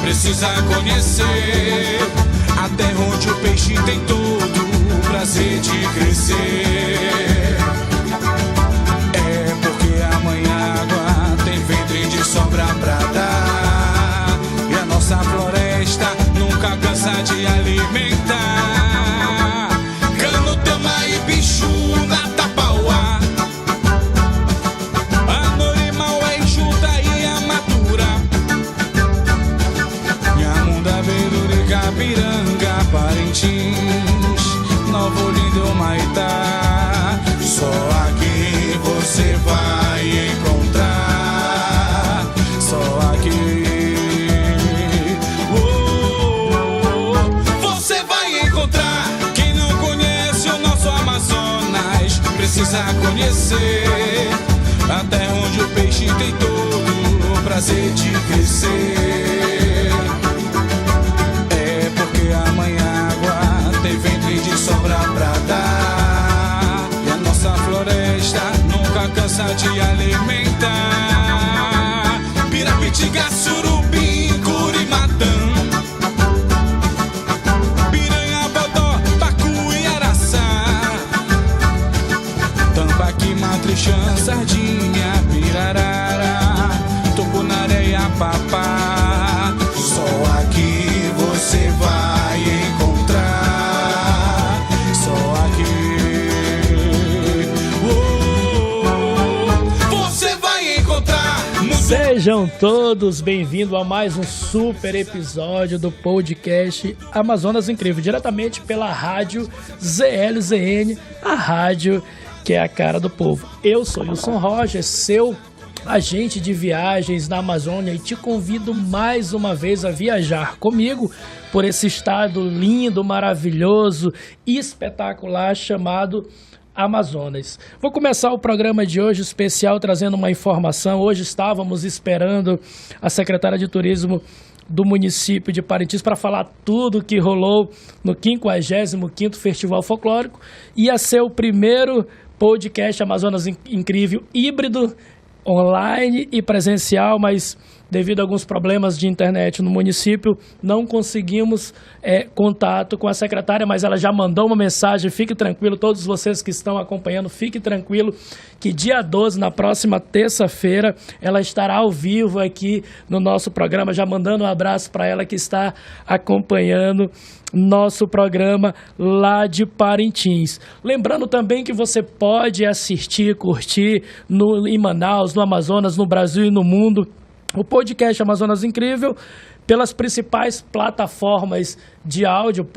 precisa conhecer a terra onde o peixe tem todo o prazer de crescer. É porque amanhã a água tem ventre de sobra pra dar, e a nossa floresta nunca cansa de alimentar. Cano, tama e bicho na tapauá, Anorimauá, Enxuta e Amatura, Nhamunda, Beduri, Capiranga, Parintins, Novo Lindo, Maitá. Só aqui você vai encontrar, só aqui você vai encontrar. Quem não conhece o nosso Amazonas precisa conhecer a terra onde o peixe tem todo o prazer de crescer. É porque amanhã a água tem ventre de sobra pra dar, e a nossa floresta nunca cansa de alimentar. Pirapitinga, Surubim, Curimatã, Piranha, Bodó, Pacu e Araçá, Tambaqui, Matrixã, Sardinha, Pirarara, Tucunaré e Apapá. Só aqui você vai encontrar, só aqui você vai encontrar. Sejam todos bem-vindos a mais um super episódio do podcast Amazonas Incrível, diretamente pela rádio ZLZN, a rádio que é a cara do povo. Eu sou Wilson Roger, seu agente de viagens na Amazônia, e te convido mais uma vez a viajar comigo por esse estado lindo, maravilhoso e espetacular chamado Amazonas. Vou começar o programa de hoje especial trazendo uma informação. Hoje estávamos esperando a secretária de Turismo do município de Parintins para falar tudo o que rolou no 55º Festival Folclórico. Ia ser o primeiro podcast Amazonas Incrível híbrido, online e presencial, mas devido a alguns problemas de internet no município, não conseguimos contato com a secretária, mas ela já mandou uma mensagem. Fique tranquilo, todos vocês que estão acompanhando, fique tranquilo, que dia 12, na próxima terça-feira, ela estará ao vivo aqui no nosso programa, já mandando um abraço para ela que está acompanhando nosso programa lá de Parintins. Lembrando também que você pode assistir, curtir em Manaus, no Amazonas, no Brasil e no mundo, o podcast Amazonas Incrível pelas principais plataformas de áudio,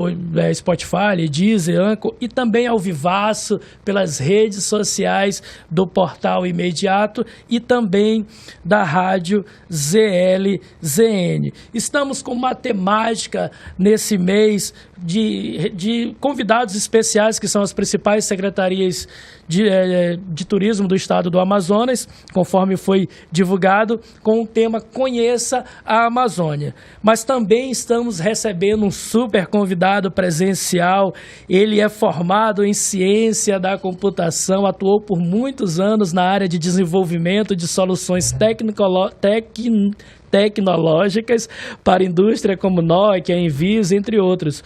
Spotify, Deezer, Anchor, e também ao vivaço pelas redes sociais do Portal Imediato e também da rádio ZLZN. Estamos com uma temática nesse mês de convidados especiais, que são as principais secretarias de turismo do estado do Amazonas, conforme foi divulgado, com o tema Conheça a Amazônia. Mas também estamos recebendo um super convidado presencial. Ele é formado em ciência da computação, atuou por muitos anos na área de desenvolvimento de soluções tecnológicas para indústria como Nokia, Envios, entre outros.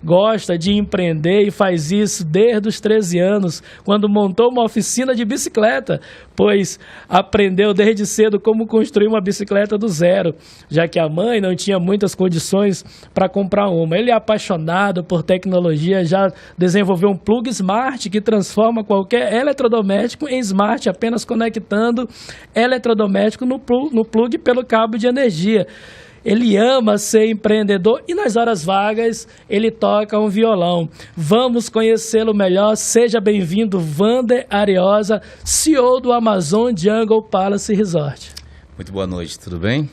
Gosta de empreender e faz isso desde os 13 anos, quando montou uma oficina de bicicleta, pois aprendeu desde cedo como construir uma bicicleta do zero, já que a mãe não tinha muitas condições para comprar uma. Ele é apaixonado por tecnologia, já desenvolveu um plug smart que transforma qualquer eletrodoméstico em smart, apenas conectando eletrodoméstico no plug pelo cabo de energia. Ele ama ser empreendedor e nas horas vagas ele toca um violão. Vamos conhecê-lo melhor. Seja bem-vindo, Wander Ariosa, CEO do Amazon Jungle Palace Resort. Muito boa noite, tudo bem?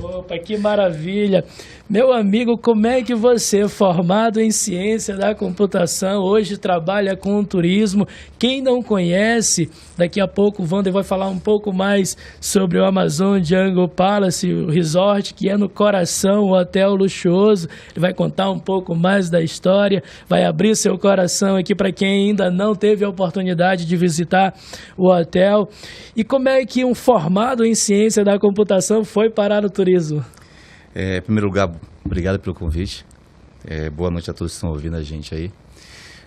Opa, que maravilha! Meu amigo, como é que você, formado em ciência da computação, hoje trabalha com turismo? Quem não conhece, daqui a pouco o Wander vai falar um pouco mais sobre o Amazon Jungle Palace, o resort que é no coração, o hotel luxuoso. Ele vai contar um pouco mais da história, vai abrir seu coração aqui para quem ainda não teve a oportunidade de visitar o hotel. E como é que um formado em ciência da computação foi parar no turismo? Em primeiro lugar, obrigado pelo convite. Boa noite a todos que estão ouvindo a gente aí.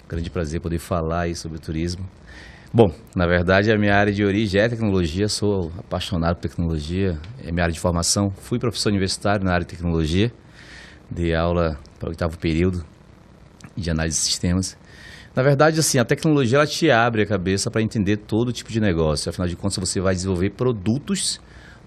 Grande prazer poder falar aí sobre o turismo. Bom, na verdade a minha área de origem é tecnologia, sou apaixonado por tecnologia, é minha área de formação. Fui professor universitário na área de tecnologia, dei aula para o 8º período de análise de sistemas. Na verdade, assim, a tecnologia ela te abre a cabeça para entender todo tipo de negócio. Afinal de contas, você vai desenvolver produtos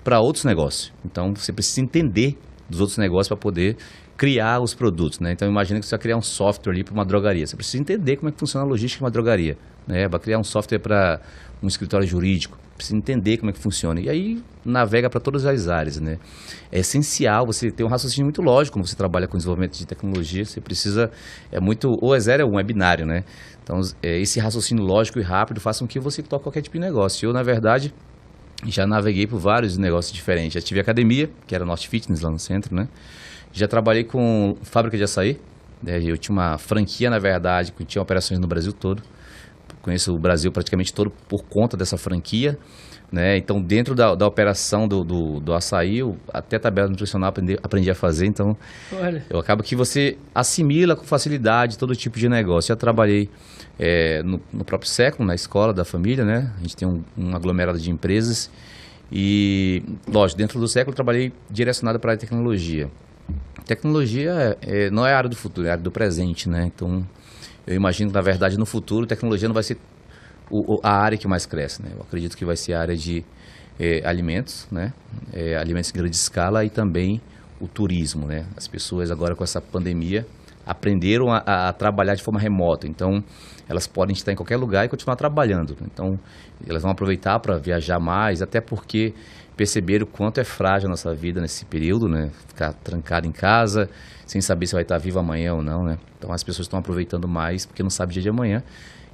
para outros negócios. Então, você precisa entender dos outros negócios para poder criar os produtos, né? Então, imagina que você vai criar um software ali para uma drogaria. Você precisa entender como é que funciona a logística de uma drogaria, né? Vai criar um software para um escritório jurídico. Precisa entender como é que funciona. E aí, navega para todas as áreas, né? É essencial você ter um raciocínio muito lógico quando você trabalha com desenvolvimento de tecnologia. Você precisa, ou é 0 ou 1, é binário, né? Então, esse raciocínio lógico e rápido faz com que você toque qualquer tipo de negócio. Eu, na verdade, já naveguei por vários negócios diferentes. Já tive academia, que era Norte Fitness lá no centro, né? Já trabalhei com fábrica de açaí, né? Eu tinha uma franquia, na verdade, que tinha operações no Brasil todo. Conheço o Brasil praticamente todo por conta dessa franquia, né? Então, dentro da operação do açaí, até tabela nutricional aprendi a fazer. Então, Olha. eu acabo que você assimila com facilidade todo tipo de negócio. Já trabalhei no próprio século, na escola da família, né? A gente tem um aglomerado de empresas e, lógico, dentro do século eu trabalhei direcionado para a tecnologia. Tecnologia não é a área do futuro, é a área do presente, né? Então, eu imagino que, na verdade, no futuro, tecnologia não vai ser a área que mais cresce, né? Eu acredito que vai ser a área de alimentos, né? Alimentos em grande escala e também o turismo, né? As pessoas agora com essa pandemia aprenderam a trabalhar de forma remota, então elas podem estar em qualquer lugar e continuar trabalhando. Então, elas vão aproveitar para viajar mais, até porque perceberam o quanto é frágil a nossa vida nesse período, né? Ficar trancado em casa, sem saber se vai estar vivo amanhã ou não, né? Então as pessoas estão aproveitando mais porque não sabem o dia de amanhã.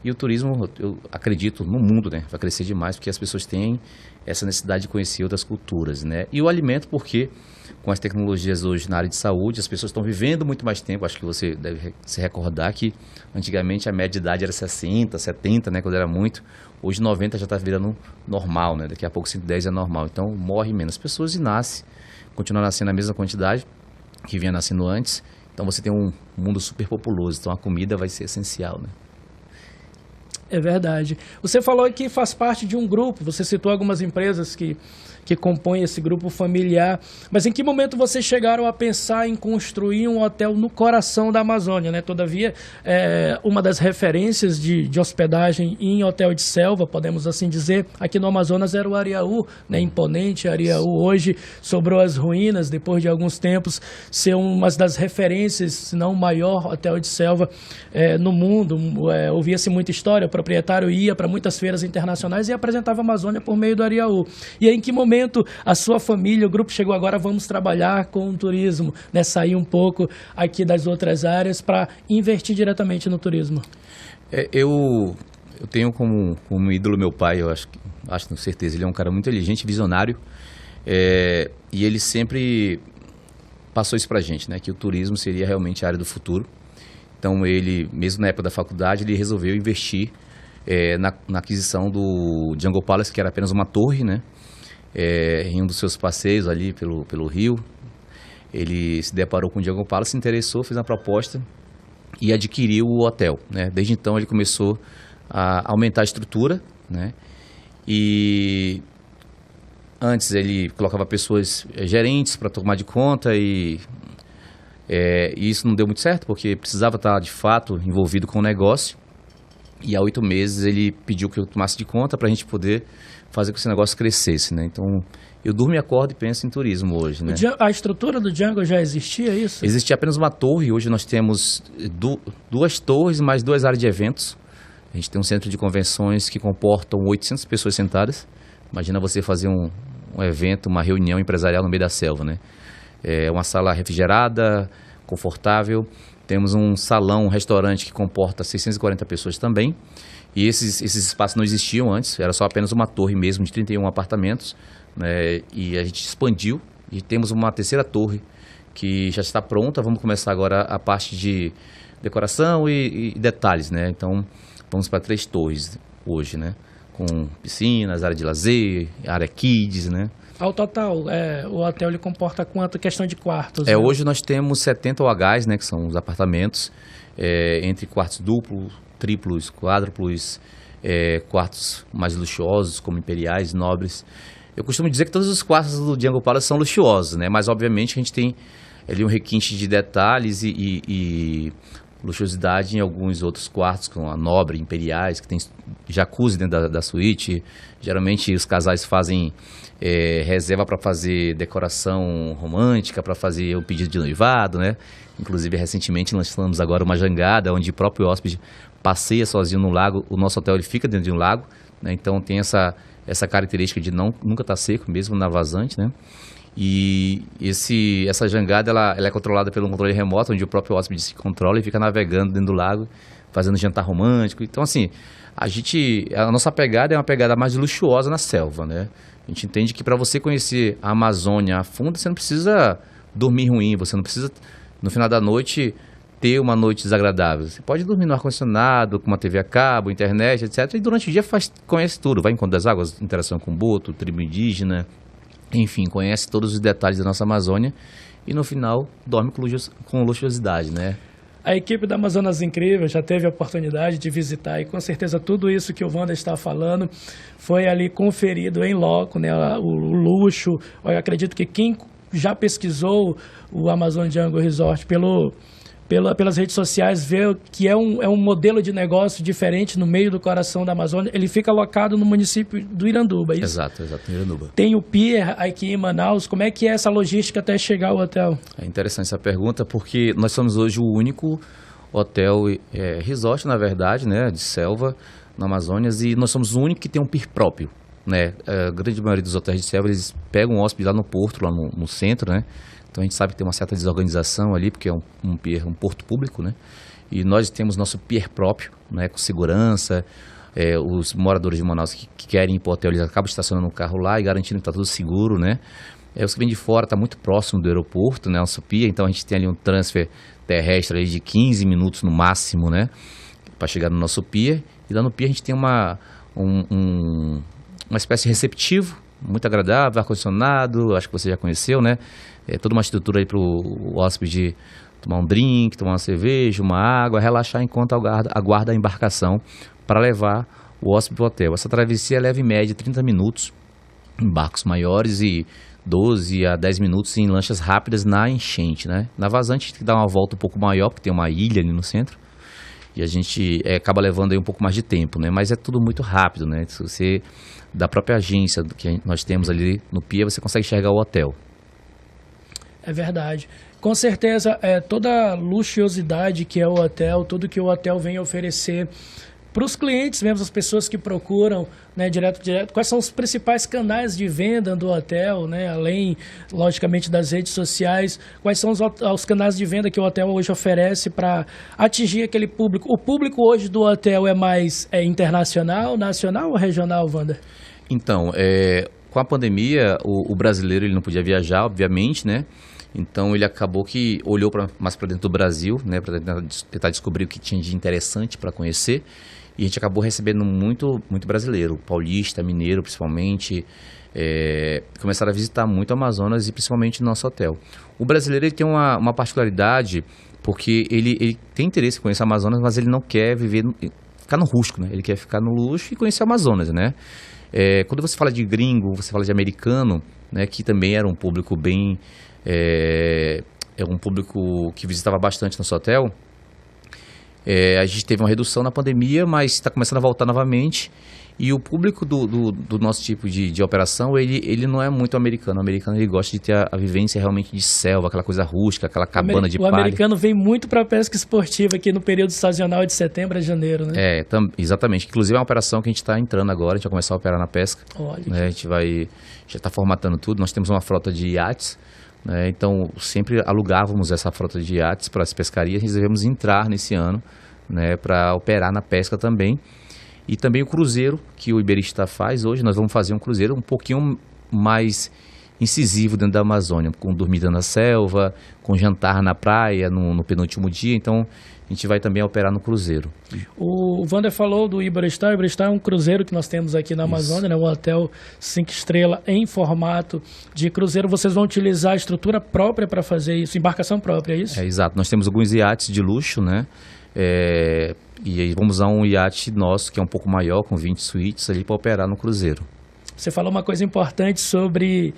E o turismo, eu acredito, no mundo, né? Vai crescer demais porque as pessoas têm essa necessidade de conhecer outras culturas, né? E o alimento, porque com as tecnologias hoje na área de saúde, as pessoas estão vivendo muito mais tempo. Acho que você deve se recordar que antigamente a média de idade era 60, 70, né? Quando era muito. Hoje 90 já está virando normal, né? Daqui a pouco 110 é normal. Então morre menos pessoas e nasce, continua nascendo a mesma quantidade que vinha nascendo antes. Então você tem um mundo super populoso. Então a comida vai ser essencial, né? É verdade. Você falou que faz parte de um grupo, você citou algumas empresas que compõem esse grupo familiar, mas em que momento vocês chegaram a pensar em construir um hotel no coração da Amazônia, né? Todavia, uma das referências de hospedagem em hotel de selva, podemos assim dizer, aqui no Amazonas era o Ariaú, né? Imponente Ariaú, hoje sobrou as ruínas, depois de alguns tempos, ser uma das referências, se não o maior hotel de selva no mundo. Ouvia-se muita história, o proprietário ia para muitas feiras internacionais e apresentava a Amazônia por meio do Ariaú. E aí, em que momento a sua família, o grupo chegou agora, vamos trabalhar com o turismo, né? Sair um pouco aqui das outras áreas para investir diretamente no turismo? Eu tenho como ídolo meu pai, eu acho com certeza, ele é um cara muito inteligente, visionário, e ele sempre passou isso pra gente, né? Que o turismo seria realmente a área do futuro. Então ele, mesmo na época da faculdade, ele resolveu investir na aquisição do Jungle Palace, que era apenas uma torre, né? Em um dos seus passeios ali pelo Rio, ele se deparou com o Jungle Palace, se interessou, fez uma proposta e adquiriu o hotel, né? Desde então ele começou a aumentar a estrutura, né? E antes ele colocava pessoas gerentes para tomar de conta e isso não deu muito certo porque precisava estar de fato envolvido com o negócio. E há 8 meses ele pediu que eu tomasse de conta para a gente poder fazer com que esse negócio crescesse, né? Então, eu durmo e acordo e penso em turismo hoje, né? A estrutura do Jungle já existia, isso? Existia apenas uma torre, hoje nós temos 2 torres mais 2 áreas de eventos. A gente tem um centro de convenções que comportam 800 pessoas sentadas. Imagina você fazer um evento, uma reunião empresarial no meio da selva, né? É uma sala refrigerada, confortável. Temos um salão, um restaurante que comporta 640 pessoas também. E esses espaços não existiam antes, era só apenas uma torre mesmo de 31 apartamentos, né? E a gente expandiu e temos uma terceira torre que já está pronta. Vamos começar agora a parte de decoração e detalhes, né? Então, vamos para 3 torres hoje, né? Com piscinas, área de lazer, área kids, né? Ao total, o hotel ele comporta quanto questão de quartos? Né? Hoje nós temos 70 OHs, né, que são os apartamentos, entre quartos duplos, triplos, quádruplos, quartos mais luxuosos, como imperiais, nobres. Eu costumo dizer que todos os quartos do Django Palace são luxuosos, né? Mas obviamente a gente tem ali um requinte de detalhes e luxuosidade em alguns outros quartos, com a nobre, imperiais, que tem jacuzzi dentro da suíte. Geralmente os casais fazem reserva para fazer decoração romântica, para fazer o pedido de noivado, né? Inclusive recentemente nós lançamos agora uma jangada, onde o próprio hóspede passeia sozinho no lago. O nosso hotel ele fica dentro de um lago, né? Então tem essa característica de nunca estar seco, mesmo na vazante, né? E essa jangada ela é controlada pelo controle remoto, onde o próprio hóspede se controla e fica navegando dentro do lago, fazendo jantar romântico. Então, assim, a nossa pegada é uma pegada mais luxuosa na selva, né? A gente entende que para você conhecer a Amazônia a fundo, você não precisa dormir ruim, você não precisa, no final da noite, ter uma noite desagradável. Você pode dormir no ar-condicionado, com uma TV a cabo, internet, etc. E durante o dia conhece tudo. Vai em Encontro das Águas, interação com o boto, tribo indígena, enfim, conhece todos os detalhes da nossa Amazônia e no final dorme com luxuosidade, né? A equipe da Amazonas Incrível já teve a oportunidade de visitar e com certeza tudo isso que o Wander está falando foi ali conferido em loco, né? O luxo. Eu acredito que quem já pesquisou o Amazon Jungle Resort pelas redes sociais vê que é um modelo de negócio diferente no meio do coração da Amazônia. Ele fica alocado no município do Iranduba, é isso? Exato, no Iranduba. Tem o pier aqui em Manaus. Como é que é essa logística até chegar ao hotel? É interessante essa pergunta, porque nós somos hoje o único hotel resort, na verdade, né, de selva, na Amazônia, e nós somos o único que tem um pier próprio, né? A grande maioria dos hotéis de selva, eles pegam um hóspede lá no porto, lá no centro, né? Então a gente sabe que tem uma certa desorganização ali, porque é um pier, um porto público, né? E nós temos nosso pier próprio, né, com segurança. Os moradores de Manaus que querem ir para o hotel, eles acabam estacionando o carro lá e garantindo que está tudo seguro, né? Os que vêm de fora está muito próximo do aeroporto, né, nosso pier, então a gente tem ali um transfer terrestre ali de 15 minutos no máximo, né, para chegar no nosso pier. E lá no pier a gente tem uma espécie de receptivo, muito agradável, ar-condicionado, acho que você já conheceu, né? Toda uma estrutura aí para o hóspede tomar um drink, tomar uma cerveja, uma água, relaxar enquanto aguarda a embarcação para levar o hóspede para o hotel. Essa travessia leva em média 30 minutos em barcos maiores e 12 a 10 minutos em lanchas rápidas na enchente, né? Na vazante a gente tem que dar uma volta um pouco maior, porque tem uma ilha ali no centro, e a gente acaba levando aí um pouco mais de tempo, né? Mas é tudo muito rápido, né? Se você, da própria agência que nós temos ali no pier, você consegue enxergar o hotel. É verdade. Com certeza, toda a luxuosidade que é o hotel, tudo que o hotel vem oferecer para os clientes mesmo, as pessoas que procuram, né, direto, quais são os principais canais de venda do hotel, né, além, logicamente, das redes sociais, quais são os canais de venda que o hotel hoje oferece para atingir aquele público. O público hoje do hotel é mais internacional, nacional ou regional, Wander? Então, com a pandemia, o brasileiro ele não podia viajar, obviamente, né? Então ele acabou que olhou mais para dentro do Brasil, né, para tentar descobrir o que tinha de interessante para conhecer. E a gente acabou recebendo muito brasileiro, paulista, mineiro principalmente, começaram a visitar muito o Amazonas e principalmente o nosso hotel. O brasileiro ele tem uma particularidade, porque ele tem interesse em conhecer o Amazonas, mas ele não quer ficar no rústico, né? Ele quer ficar no luxo e conhecer o Amazonas, né? Quando você fala de gringo, você fala de americano, né, que também era um público bem... é um público que visitava bastante nosso hotel. A gente teve uma redução na pandemia, mas está começando a voltar novamente. E o público do nosso tipo de operação, ele não é muito americano. O americano ele gosta de ter a vivência realmente de selva, aquela coisa rústica, aquela cabana de palha. O americano vem muito para a pesca esportiva aqui no período sazonal de setembro a janeiro, né? Exatamente. Inclusive é uma operação que a gente está entrando agora, a gente vai começar a operar na pesca. Olha. A gente já está formatando tudo. Nós temos uma frota de iates, né? Então sempre alugávamos essa frota de iates para as pescarias. Resolvemos entrar nesse ano, né, para operar na pesca também. E também o cruzeiro que o Iberista faz hoje. Nós vamos fazer um cruzeiro um pouquinho mais incisivo dentro da Amazônia, com dormida na selva, com jantar na praia no penúltimo dia. Então, a gente vai também operar no cruzeiro. O Wander falou do Iberostar. O Iberostar é um cruzeiro que nós temos aqui na Amazônia, né? Um hotel 5 estrelas em formato de cruzeiro. Vocês vão utilizar a estrutura própria para fazer isso, embarcação própria, é isso? Exato. Nós temos alguns iates de luxo, né? E aí vamos usar um iate nosso, que é um pouco maior, com 20 suítes ali, para operar no cruzeiro. Você falou uma coisa importante sobre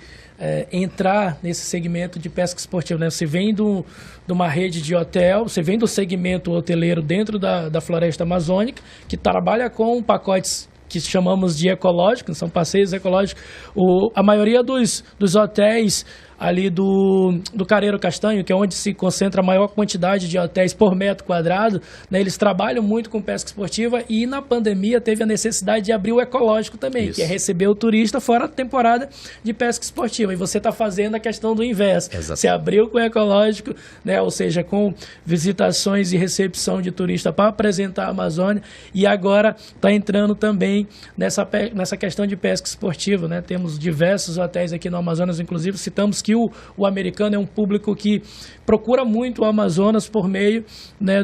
entrar nesse segmento de pesca esportiva, né? Você vem de uma rede de hotel, você vem do segmento hoteleiro dentro da floresta amazônica, que trabalha com pacotes que chamamos de ecológicos, são passeios ecológicos. A maioria dos hotéis ali do Careiro Castanho, que é onde se concentra a maior quantidade de hotéis por metro quadrado, né, eles trabalham muito com pesca esportiva, e na pandemia teve a necessidade de abrir o ecológico também, que é receber o turista fora da temporada de pesca esportiva. E você está fazendo a questão do inverso. Exato. Você abriu com o ecológico, né, ou seja, com visitações e recepção de turista para apresentar a Amazônia, e agora está entrando também nessa questão de pesca esportiva, né? Temos diversos hotéis aqui no Amazonas, inclusive citamos que o americano é um público que procura muito o Amazonas por meio, né,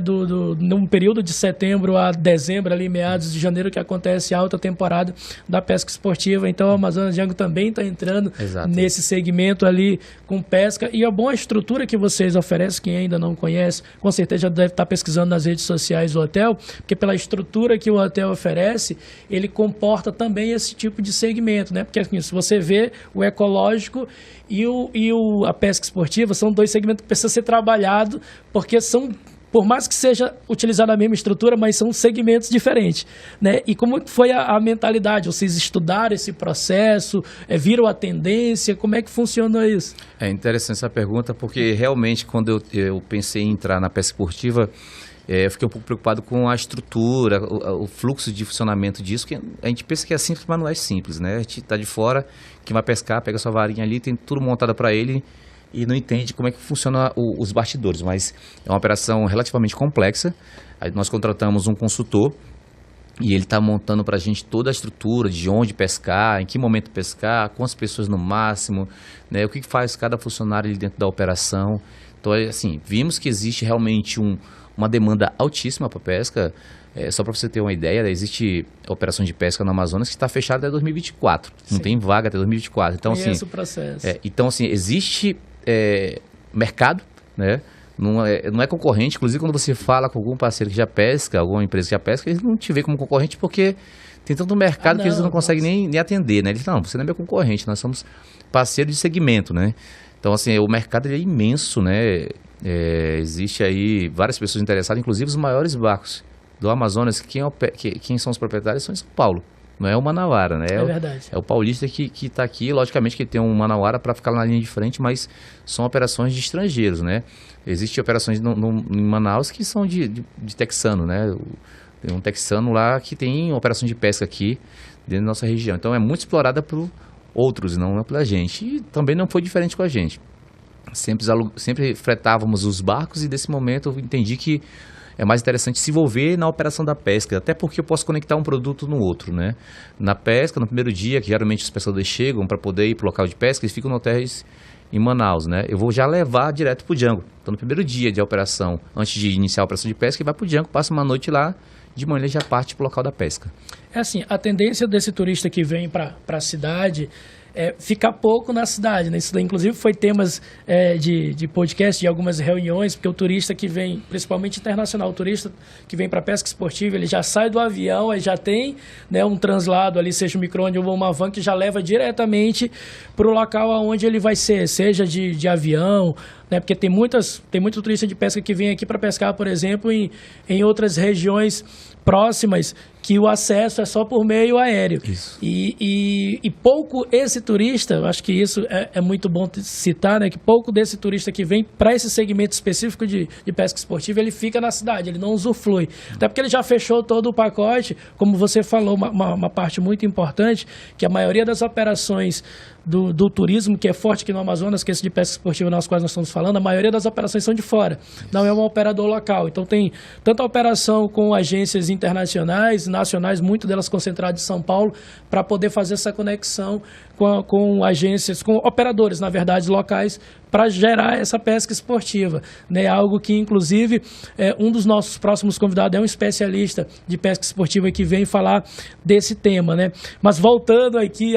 num período de setembro a dezembro, ali meados de janeiro, que acontece a alta temporada da pesca esportiva. Então o Amazonas Django também está entrando nesse segmento ali com pesca, e é bom a estrutura que vocês oferecem. Quem ainda não conhece, com certeza já deve estar pesquisando nas redes sociais do hotel, porque pela estrutura que o hotel oferece, ele comporta também esse tipo de segmento, né? Porque assim, se você vê o ecológico e a pesca esportiva, são dois segmentos que precisam ser trabalhados, porque são, por mais que seja utilizada a mesma estrutura, mas são segmentos diferentes, né? E como foi a mentalidade? Vocês estudaram esse processo, viram a tendência, como é que funciona isso? É interessante essa pergunta, porque realmente quando eu pensei em entrar na pesca esportiva, eu fiquei um pouco preocupado com a estrutura, o fluxo de funcionamento disso, que a gente pensa que é simples, mas não é simples, né? A gente está de fora, quem vai pescar, pega sua varinha ali, tem tudo montado para ele e não entende como é que funciona os bastidores, mas é uma operação relativamente complexa. Aí nós contratamos um consultor e ele está montando para a gente toda a estrutura de onde pescar, em que momento pescar, quantas pessoas no máximo, né? O que faz cada funcionário ali dentro da operação. Então, assim, vimos que existe realmente uma demanda altíssima para pesca. Só para você ter uma ideia, existe operação de pesca no Amazonas que está fechada até 2024. Sim. Não tem vaga até 2024. Então, assim, o processo. Então, assim, existe mercado, né? Não é concorrente. Inclusive, quando você fala com algum parceiro que já pesca, alguma empresa que já pesca, eles não te veem como concorrente porque tem tanto mercado que eles não conseguem nem atender, né? Eles falam, não, você não é meu concorrente, nós somos parceiros de segmento, né? Então, assim, o mercado é imenso, né? Existe aí várias pessoas interessadas, inclusive os maiores barcos do Amazonas. Quem são os proprietários são em São Paulo, não é o Manauara, né? É verdade. É o paulista que está aqui. Logicamente que tem um Manauara para ficar na linha de frente, mas são operações de estrangeiros, né? Existem operações em Manaus que são de texano, né? Tem um texano lá que tem operação de pesca aqui dentro da nossa região. Então é muito explorada por outros, não pela gente. E também não foi diferente com a gente. Sempre fretávamos os barcos, e desse momento eu entendi que é mais interessante se envolver na operação da pesca, até porque eu posso conectar um produto no outro, né? Na pesca, no primeiro dia, que geralmente os pescadores chegam para poder ir para o local de pesca, eles ficam no hotéis em Manaus, né? Eu vou já levar direto para o Django. Então, no primeiro dia de operação, antes de iniciar a operação de pesca, ele vai para o Django, passa uma noite lá, de manhã ele já parte para o local da pesca. É assim, a tendência desse turista que vem para a cidade ficar pouco na cidade, né? Isso daí, inclusive, foi temas de podcast, de algumas reuniões, porque o turista que vem, principalmente internacional, o turista que vem para pesca esportiva, ele já sai do avião, aí já tem, né, um translado ali, seja um micro-ônibus ou uma van, que já leva diretamente para o local onde ele vai ser, seja de avião, né? Porque tem muito turista de pesca que vem aqui para pescar, por exemplo, em outras regiões próximas, que o acesso é só por meio aéreo. Isso. E pouco esse turista, eu acho que isso é muito bom citar, né? Que pouco desse turista que vem para esse segmento específico de pesca esportiva, ele fica na cidade, ele não usufrui. Até porque ele já fechou todo o pacote, como você falou, uma parte muito importante, que a maioria das operações do turismo, que é forte aqui no Amazonas, que é esse de pesca esportiva nas quais nós estamos falando, falando, a maioria das operações são de fora, não é um operador local. Então tem tanta operação com agências internacionais, nacionais, muito delas concentradas em São Paulo, para poder fazer essa conexão com agências, com operadores, na verdade, locais, para gerar essa pesca esportiva, né? Algo que, inclusive, um dos nossos próximos convidados é um especialista de pesca esportiva que vem falar desse tema, né? Mas voltando aqui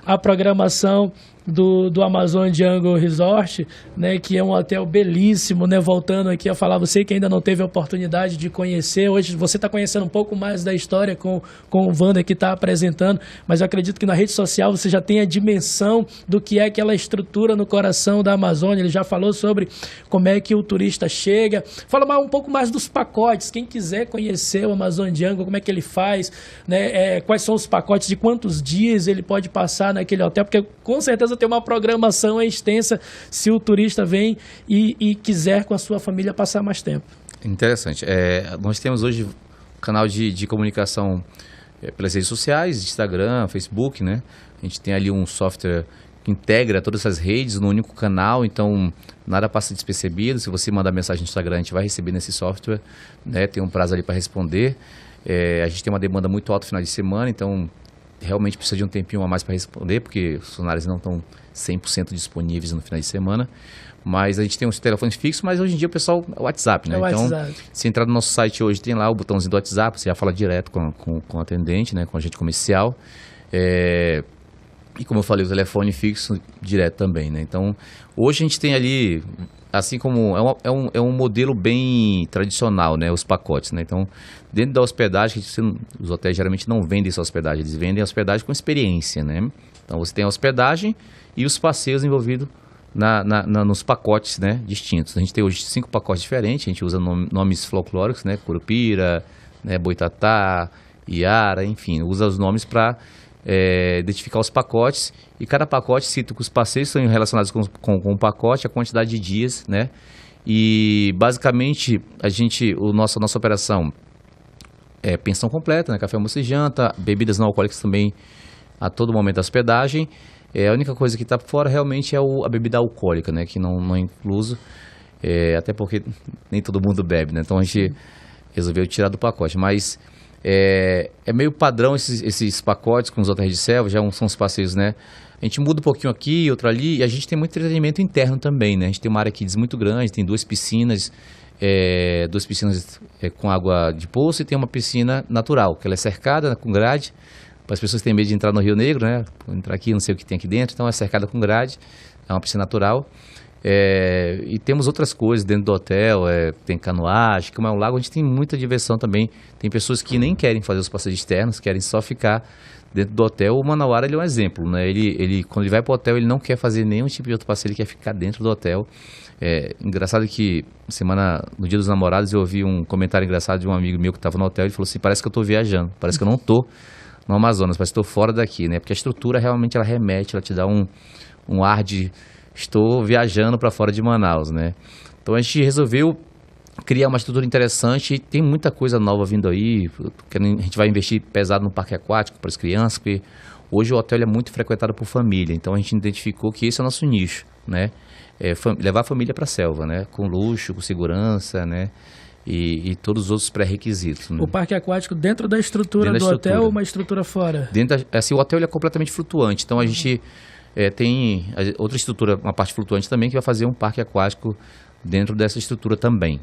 à programação do Amazon Jungle Resort, né, que é um hotel belíssimo, né, voltando aqui a falar, você que ainda não teve a oportunidade de conhecer, hoje você está conhecendo um pouco mais da história com o Wander que está apresentando, mas eu acredito que na rede social você já tem a dimensão do que é aquela estrutura no coração da Amazônia. Ele já falou sobre como é que o turista chega, fala um pouco mais dos pacotes, quem quiser conhecer o Amazon Jungle, como é que ele faz, né, quais são os pacotes, de quantos dias ele pode passar naquele hotel, porque com certeza tem uma programação extensa se o turista vem e quiser com a sua família passar mais tempo. Interessante. Nós temos hoje um canal de comunicação pelas redes sociais, Instagram, Facebook, né? A gente tem ali um software que integra todas essas redes no único canal, então nada passa despercebido. Se você mandar mensagem no Instagram, a gente vai receber nesse software, né? Tem um prazo ali para responder. A gente tem uma demanda muito alta no final de semana, então realmente precisa de um tempinho a mais para responder, porque os funcionários não estão 100% disponíveis no final de semana. Mas a gente tem uns telefones fixos, mas hoje em dia o pessoal é o WhatsApp, né? Então, se entrar no nosso site hoje, tem lá o botãozinho do WhatsApp, você já fala direto com o atendente, né? Com o agente comercial. E como eu falei, o telefone fixo direto também, né? Então, hoje a gente tem ali, assim como é um modelo bem tradicional, né? Os pacotes, né? Então, dentro da hospedagem, os hotéis geralmente não vendem só hospedagem, eles vendem hospedagem com experiência, né? Então, você tem a hospedagem e os passeios envolvidos nos pacotes, né, distintos. A gente tem hoje 5 pacotes diferentes, a gente usa nomes folclóricos, né? Curupira, né? Boitatá, Iara, enfim, usa os nomes para identificar os pacotes, e cada pacote cita que os passeios são relacionados com o pacote, a quantidade de dias, né? E basicamente a nossa operação é pensão completa, né? Café, almoço e janta, bebidas não alcoólicas também a todo momento da hospedagem. A única coisa que está fora realmente é a bebida alcoólica, né? Que não é incluso, até porque nem todo mundo bebe, né? Então a gente resolveu tirar do pacote, mas é meio padrão esses pacotes com os hotéis de selva, já são os passeios, né? A gente muda um pouquinho aqui, outro ali, e a gente tem muito entretenimento interno também, né? A gente tem uma área kids muito grande, tem 2 piscinas, com água de poço, e tem uma piscina natural, que ela é cercada com grade, para as pessoas que têm medo de entrar no Rio Negro, né? Entrar aqui, não sei o que tem aqui dentro, então é cercada com grade, é uma piscina natural. E temos outras coisas dentro do hotel, tem canoagem, como é um lago, a gente tem muita diversão também. Tem pessoas que nem querem fazer os passeios externos, querem só ficar dentro do hotel. O Manauara, ele é um exemplo, né? Ele quando ele vai para o hotel, ele não quer fazer nenhum tipo de outro passeio, ele quer ficar dentro do hotel. Engraçado que no Dia dos Namorados, eu ouvi um comentário engraçado de um amigo meu que estava no hotel, ele falou assim: parece que eu estou viajando, parece que eu não estou no Amazonas, parece que estou fora daqui, né? Porque a estrutura realmente ela remete, ela te dá um ar de estou viajando para fora de Manaus, né? Então a gente resolveu criar uma estrutura interessante e tem muita coisa nova vindo aí. A gente vai investir pesado no parque aquático para as crianças, porque hoje o hotel é muito frequentado por família, então a gente identificou que esse é o nosso nicho, né? Levar a família para a selva, né? Com luxo, com segurança, né? E todos os outros pré-requisitos, né? O parque aquático dentro da estrutura do hotel ou uma estrutura fora? O hotel ele é completamente flutuante, então a gente tem outra estrutura, uma parte flutuante também, que vai fazer um parque aquático dentro dessa estrutura também.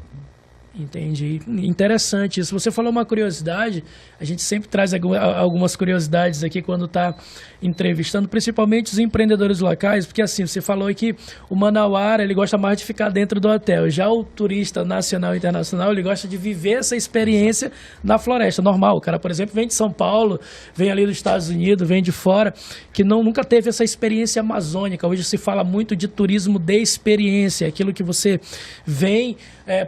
Entendi. Interessante isso. Você falou uma curiosidade, a gente sempre traz algumas curiosidades aqui quando está entrevistando, principalmente os empreendedores locais, porque assim, você falou que o manauara, ele gosta mais de ficar dentro do hotel, já o turista nacional e internacional, ele gosta de viver essa experiência na floresta, normal. O cara, por exemplo, vem de São Paulo, vem ali dos Estados Unidos, vem de fora, que nunca teve essa experiência amazônica. Hoje se fala muito de turismo de experiência, aquilo que você vem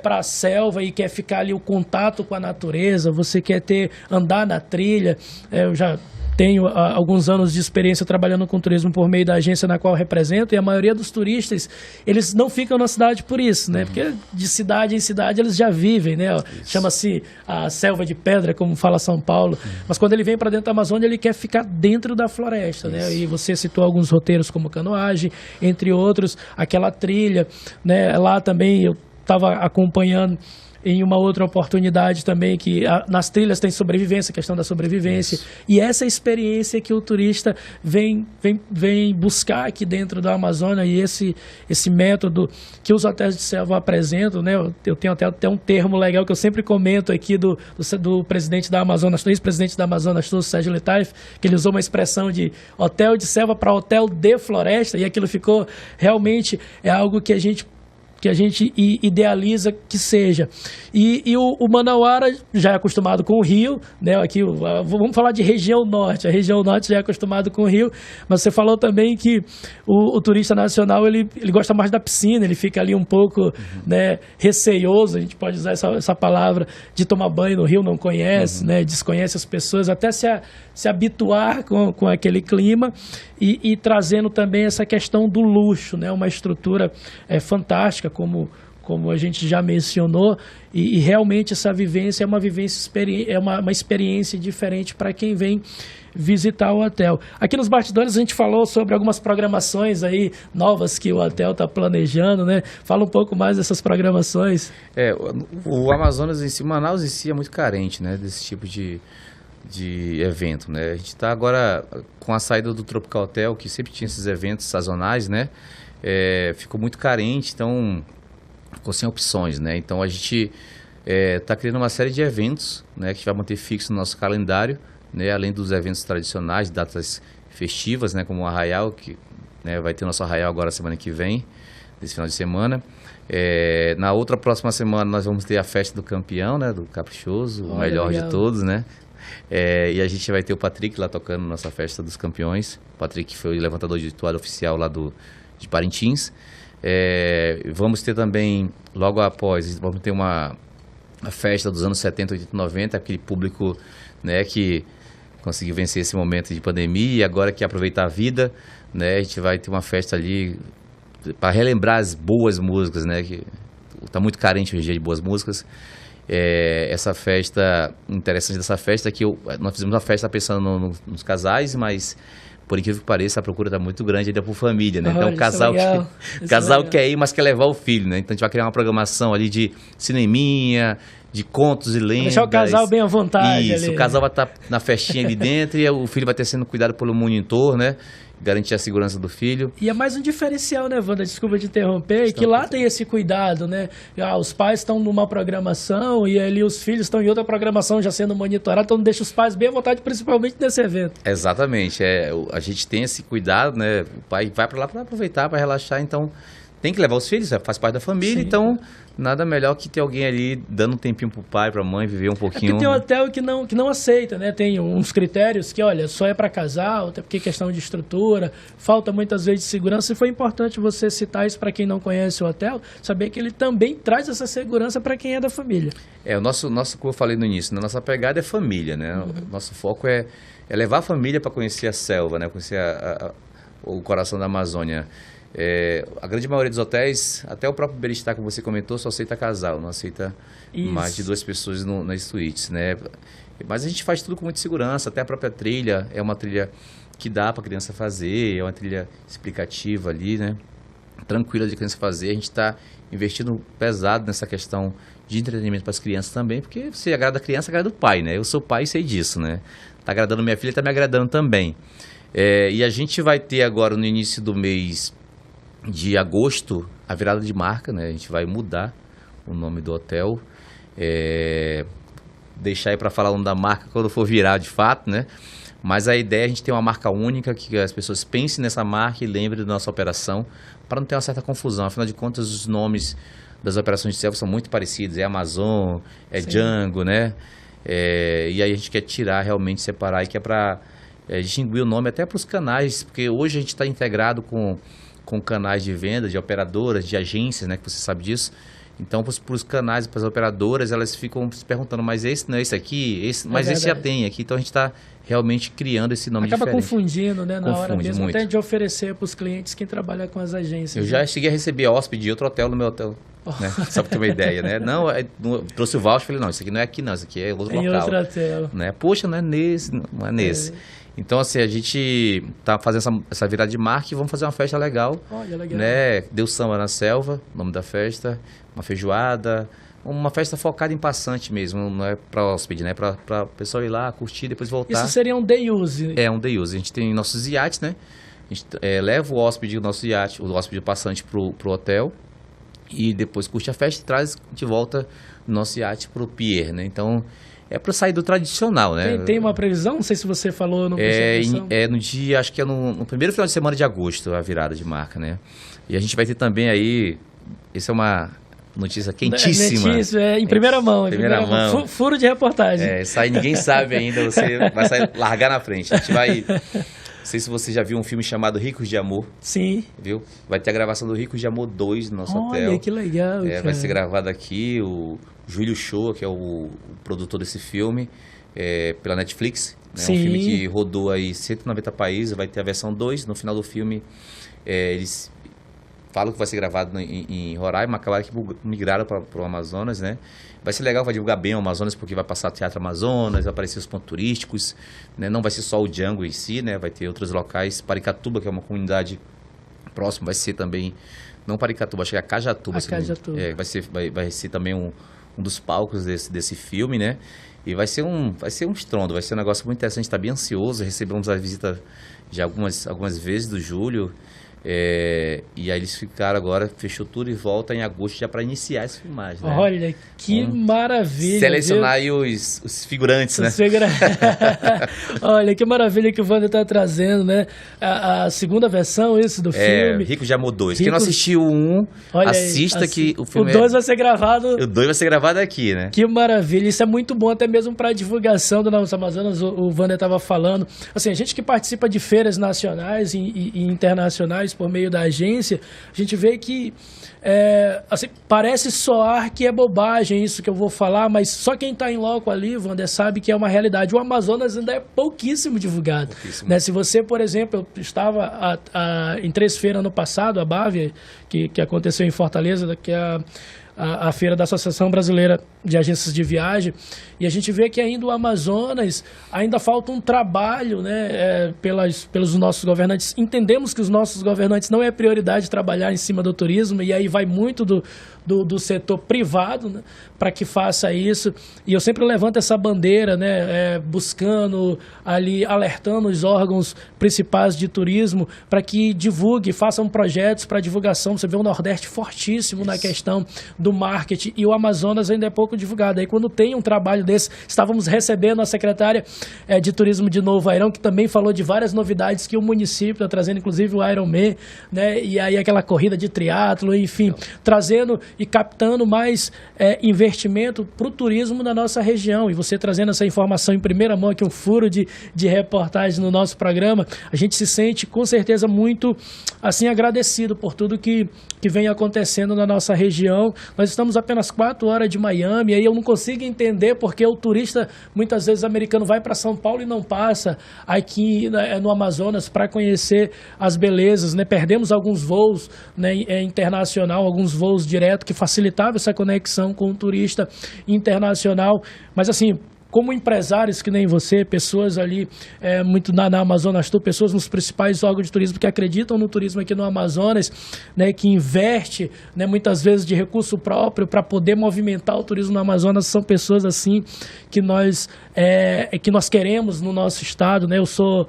para a selva e quer ficar ali o contato com a natureza, você quer andar na trilha. Eu já tenho alguns anos de experiência trabalhando com turismo por meio da agência na qual eu represento, e a maioria dos turistas, eles não ficam na cidade por isso, né? Porque de cidade em cidade eles já vivem, né? Chama-se a selva de pedra, como fala São Paulo. Mas quando ele vem para dentro da Amazônia, ele quer ficar dentro da floresta, né? E você citou alguns roteiros como canoagem, entre outros, aquela trilha, né? Lá também eu estava acompanhando em uma outra oportunidade também, que nas trilhas tem sobrevivência, questão da sobrevivência. Isso. E essa experiência que o turista vem buscar aqui dentro da Amazônia, e esse método que os hotéis de selva apresentam, né? Eu tenho até um termo legal que eu sempre comento aqui do presidente da Amazonas, do ex-presidente da Amazonas, Sérgio Letaif, que ele usou uma expressão de hotel de selva para hotel de floresta, e aquilo ficou realmente algo que a gente idealiza que seja. E o Manauara já é acostumado com o Rio, né? Aqui, vamos falar de região norte. A região norte já é acostumado com o Rio, mas você falou também que o turista nacional ele gosta mais da piscina, ele fica ali um pouco, né, receioso, a gente pode usar essa palavra, de tomar banho no Rio, não conhece, né? Desconhece as pessoas, até se habituar com aquele clima, e trazendo também essa questão do luxo, né? Uma estrutura fantástica, como a gente já mencionou, e realmente essa vivência é uma experiência diferente para quem vem visitar o hotel. Aqui nos bastidores a gente falou sobre algumas programações aí novas que o hotel está planejando, né? Fala um pouco mais dessas programações. O Amazonas em si, Manaus em si é muito carente, né, desse tipo de evento, né? A gente está agora com a saída do Tropical Hotel, que sempre tinha esses eventos sazonais, né? Ficou muito carente, então ficou sem opções, né? Então a gente está criando uma série de eventos, né, que vai manter fixo no nosso calendário, né? Além dos eventos tradicionais, datas festivas, né, como o Arraial, que, né, vai ter o nosso Arraial agora semana que vem, desse final de semana. Na outra próxima semana nós vamos ter a festa do campeão, né, do Caprichoso, o melhor legal de todos, né? E a gente vai ter o Patrick lá tocando nossa festa dos campeões. O Patrick foi o levantador de toalha oficial lá de Parintins. Vamos ter também, logo após, vamos ter uma festa dos anos 70, 80, 90, aquele público, né, que conseguiu vencer esse momento de pandemia e agora quer aproveitar a vida, né? A gente vai ter uma festa ali para relembrar as boas músicas, né? Que está muito carente hoje em dia de boas músicas. Essa festa, interessante dessa festa é que nós fizemos uma festa pensando nos casais, mas por incrível que pareça, a procura está muito grande ainda por família, né? Então o casal quer ir, mas quer levar o filho, né? Então a gente vai criar uma programação ali de cineminha, de contos e lendas. Deixar o casal bem à vontade. Isso, ali, o casal vai estar na festinha ali dentro e o filho vai ter sendo cuidado pelo monitor, né? Garantir a segurança do filho. E é mais um diferencial, né, Wanda? Desculpa te interromper, que lá tem esse cuidado, né? Os pais estão numa programação e ali os filhos estão em outra programação já sendo monitorados, então deixa os pais bem à vontade, principalmente nesse evento. Exatamente. A gente tem esse cuidado, né? O pai vai para lá para aproveitar, para relaxar, então tem que levar os filhos, faz parte da família. Sim. Então nada melhor que ter alguém ali dando um tempinho pro pai, pra mãe, viver um pouquinho. Porque tem hotel que não aceita, né? Tem uns critérios que, olha, só é para casal, até porque questão de estrutura, falta muitas vezes de segurança, e foi importante você citar isso para quem não conhece o hotel, saber que ele também traz essa segurança para quem é da família. O nosso, como eu falei no início, né? Nossa pegada é família, né? O nosso foco é levar a família para conhecer a selva, né? Conhecer o coração da Amazônia. A grande maioria dos hotéis, até o próprio Beristar que você comentou, só aceita casal, não aceita mais de 2 pessoas nas suítes, né? Mas a gente faz tudo com muita segurança, até a própria trilha é uma trilha que dá para a criança fazer, é uma trilha explicativa ali, né? Tranquila de criança fazer. A gente está investindo pesado nessa questão de entretenimento para as crianças também, porque se agrada a criança, agrada o pai, né? Eu sou pai e sei disso, né? Tá agradando minha filha, tá me agradando também. E a gente vai ter agora no início do mês de agosto a virada de marca, né? A gente vai mudar o nome do hotel, deixar aí para falar o nome da marca quando for virar de fato, né? Mas a ideia é a gente ter uma marca única, que as pessoas pensem nessa marca e lembrem da nossa operação, para não ter uma certa confusão. Afinal de contas, os nomes das operações de selva são muito parecidos, Amazon, Django, né? E aí a gente quer tirar, realmente separar, e que é para distinguir o nome até para os canais, porque hoje a gente está integrado com canais de venda, de operadoras, de agências, né, que você sabe disso. Então, para os canais, para as operadoras, elas ficam se perguntando, mas esse não é esse aqui? Mas esse já tem aqui. Então, a gente está realmente criando esse nome diferente. Acaba confundindo, né? Na hora mesmo, muito. até de oferecer para os clientes quem trabalha com as agências. Eu já cheguei a receber hóspede de outro hotel no meu hotel. Né? Só para ter uma ideia, né? Não, trouxe o voucher e falei, não, isso aqui não é aqui não, isso aqui é outro local. Em outro hotel. Né? Poxa, não é nesse, não é nesse. Então, assim, a gente tá fazendo essa virada de marca e vamos fazer uma festa legal. Olha, legal. Né? Deu Samba na Selva, nome da festa, uma feijoada, uma festa focada em passante mesmo, não é para hóspede, né? Para o pessoal ir lá, curtir, depois voltar. Isso seria um day use? É, um day use. A gente tem nossos iates, né? A gente leva o hóspede do nosso iate, o hóspede passante pro hotel e depois curte a festa e traz de volta o nosso iate pro pier, né? Então, é para sair do tradicional, né? Tem uma previsão? Não sei se você falou no no dia, acho que é no primeiro final de semana de agosto, a virada de marca, né? E a gente vai ter também aí, isso é uma notícia quentíssima. Em primeira mão. Primeira mão. Furo de reportagem. Isso aí ninguém sabe ainda, você vai largar na frente. A gente vai... Não sei se você já viu um filme chamado Ricos de Amor. Sim. Viu? Vai ter a gravação do Ricos de Amor 2 no nosso hotel. Olha, que legal. Vai ser gravado aqui. O Júlio Shoa, que é o produtor desse filme, pela Netflix. Né? Um filme que rodou aí 190 países. Vai ter a versão 2. No final do filme, eles falam que vai ser gravado em Roraima. Acabaram que migraram para o Amazonas, né? Vai ser legal, vai divulgar bem o Amazonas, porque vai passar Teatro Amazonas, vai aparecer os pontos turísticos, né? Não vai ser só o Django em si, né? Vai ter outros locais. Paricatuba, que é uma comunidade próxima, vai ser também... Não Paricatuba, acho que é Cajatuba. Cajatuba. Vai ser também um dos palcos desse filme, né? E vai ser um estrondo, vai ser um negócio muito interessante. Está bem ansioso, recebemos a visita de algumas vezes do Júlio. E aí eles ficaram agora, fechou tudo e volta em agosto já para iniciar essa filmagem, né? Olha, que maravilha. Selecionar aí os figurantes, né? Olha, que maravilha que o Wander está trazendo, né? A segunda versão, do filme. Ricos de Amor 2. Quem não assistiu o 1, assista que o filme... O 2 vai ser gravado... O 2 vai ser gravado aqui, né? Que maravilha. Isso é muito bom, até mesmo para a divulgação do nosso Amazonas. O Wander estava falando. Assim, a gente que participa de feiras nacionais e internacionais por meio da agência, a gente vê que assim, parece soar que é bobagem isso que eu vou falar, mas só quem está em loco ali, Wander, sabe que é uma realidade. O Amazonas ainda é pouquíssimo divulgado. Né? Se você, por exemplo, eu estava em 3 feiras no passado, a Bávia, que aconteceu em Fortaleza, que é a feira da Associação Brasileira de Agências de Viagem, e a gente vê que ainda o Amazonas ainda falta um trabalho, né, pelos nossos governantes. Entendemos que os nossos governantes não é prioridade trabalhar em cima do turismo, e aí vai muito do setor privado, né, para que faça isso. E eu sempre levanto essa bandeira, né, buscando ali, alertando os órgãos principais de turismo para que divulgue, façam projetos para divulgação. Você vê o Nordeste fortíssimo na questão do marketing, e o Amazonas ainda é pouco divulgado. Aí quando tem um trabalho desse, estávamos recebendo a secretária de turismo de Novo Airão, que também falou de várias novidades que o município está trazendo, inclusive o Ironman, né, e aí aquela corrida de triatlo, enfim, trazendo e captando mais investimento para o turismo na nossa região. E você trazendo essa informação em primeira mão, aqui um furo de reportagem no nosso programa, a gente se sente com certeza muito assim agradecido por tudo que vem acontecendo na nossa região. Nós estamos apenas 4 horas de Miami, e aí eu não consigo entender porque o turista, muitas vezes americano, vai para São Paulo e não passa aqui no Amazonas para conhecer as belezas, né? Perdemos alguns voos, né, internacional, alguns voos direto que facilitavam essa conexão com o turista internacional, mas assim, como empresários que nem você, pessoas ali muito na Amazonas Tour, pessoas nos principais órgãos de turismo que acreditam no turismo aqui no Amazonas, né, que investe, né, muitas vezes de recurso próprio para poder movimentar o turismo no Amazonas, são pessoas assim que nós queremos no nosso estado, né? Eu sou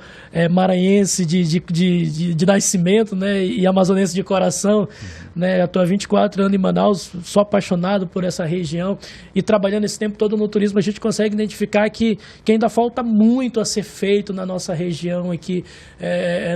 maranhense de nascimento, né, e amazonense de coração, né? Eu estou há 24 anos em Manaus, sou apaixonado por essa região, e trabalhando esse tempo todo no turismo, a gente consegue identificar que ainda falta muito a ser feito na nossa região aqui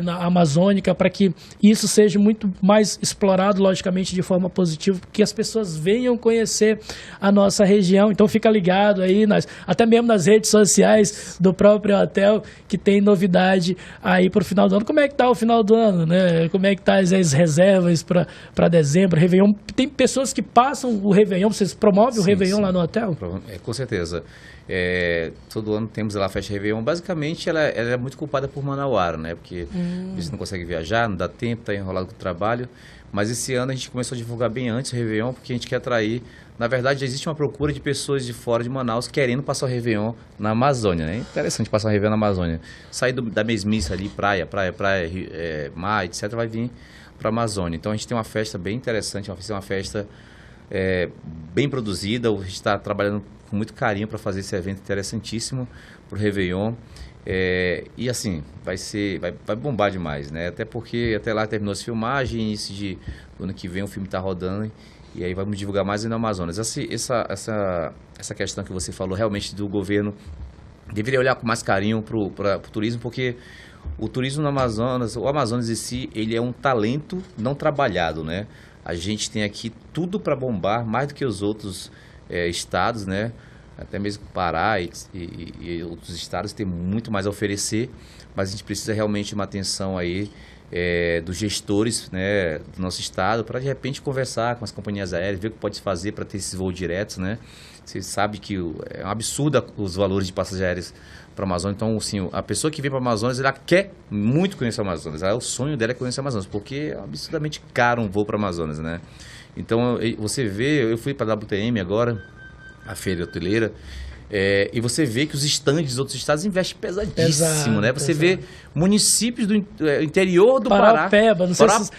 na amazônica, para que isso seja muito mais explorado, logicamente, de forma positiva, que as pessoas venham conhecer a nossa região. Então fica ligado aí, até mesmo nas redes sociais do próprio hotel, que tem novidade aí para o final do ano. Como é que está o final do ano, né? Como é que está as reservas para para dezembro, Réveillon. Tem pessoas que passam o Réveillon, vocês promovem o Réveillon lá no hotel? Com certeza. Todo ano temos lá a festa Réveillon. Basicamente, ela é muito culpada por Manauara, né? Porque eles não conseguem viajar, não dá tempo, está enrolado com o trabalho. Mas esse ano a gente começou a divulgar bem antes o Réveillon, porque a gente quer atrair... Na verdade, já existe uma procura de pessoas de fora de Manaus querendo passar o Réveillon na Amazônia, né? Interessante passar o Réveillon na Amazônia. Sair da mesmice ali, praia, mar, etc., vai vir para a Amazônia. Então, a gente tem uma festa bem interessante, uma festa bem produzida. A gente está trabalhando com muito carinho para fazer esse evento interessantíssimo para o Réveillon. E assim, vai bombar demais, né? Até porque até lá terminou as filmagens, do ano que vem o filme está rodando e aí vamos divulgar mais no Amazonas. Essa questão que você falou realmente do governo deveria olhar com mais carinho para o turismo, porque o turismo no Amazonas, o Amazonas em si, ele é um talento não trabalhado, né? A gente tem aqui tudo para bombar, mais do que os outros estados, né? Até mesmo Pará e outros estados têm muito mais a oferecer, mas a gente precisa realmente de uma atenção aí dos gestores, né, do nosso estado, para de repente conversar com as companhias aéreas, ver o que pode fazer para ter esses voos diretos, né? Você sabe que é um absurdo os valores de passagens aéreas para a Amazônia. Então, assim, a pessoa que vem para a Amazônia, ela quer muito conhecer a Amazonas. O sonho dela é conhecer a Amazonas, porque é absurdamente caro um voo para a Amazonas, né? Então, você vê, eu fui para a WTM agora, a feira hoteleira, e você vê que os estandes dos outros estados investem pesadíssimo, né? Você vê municípios do interior do Pará. Paraupeba, não sei se...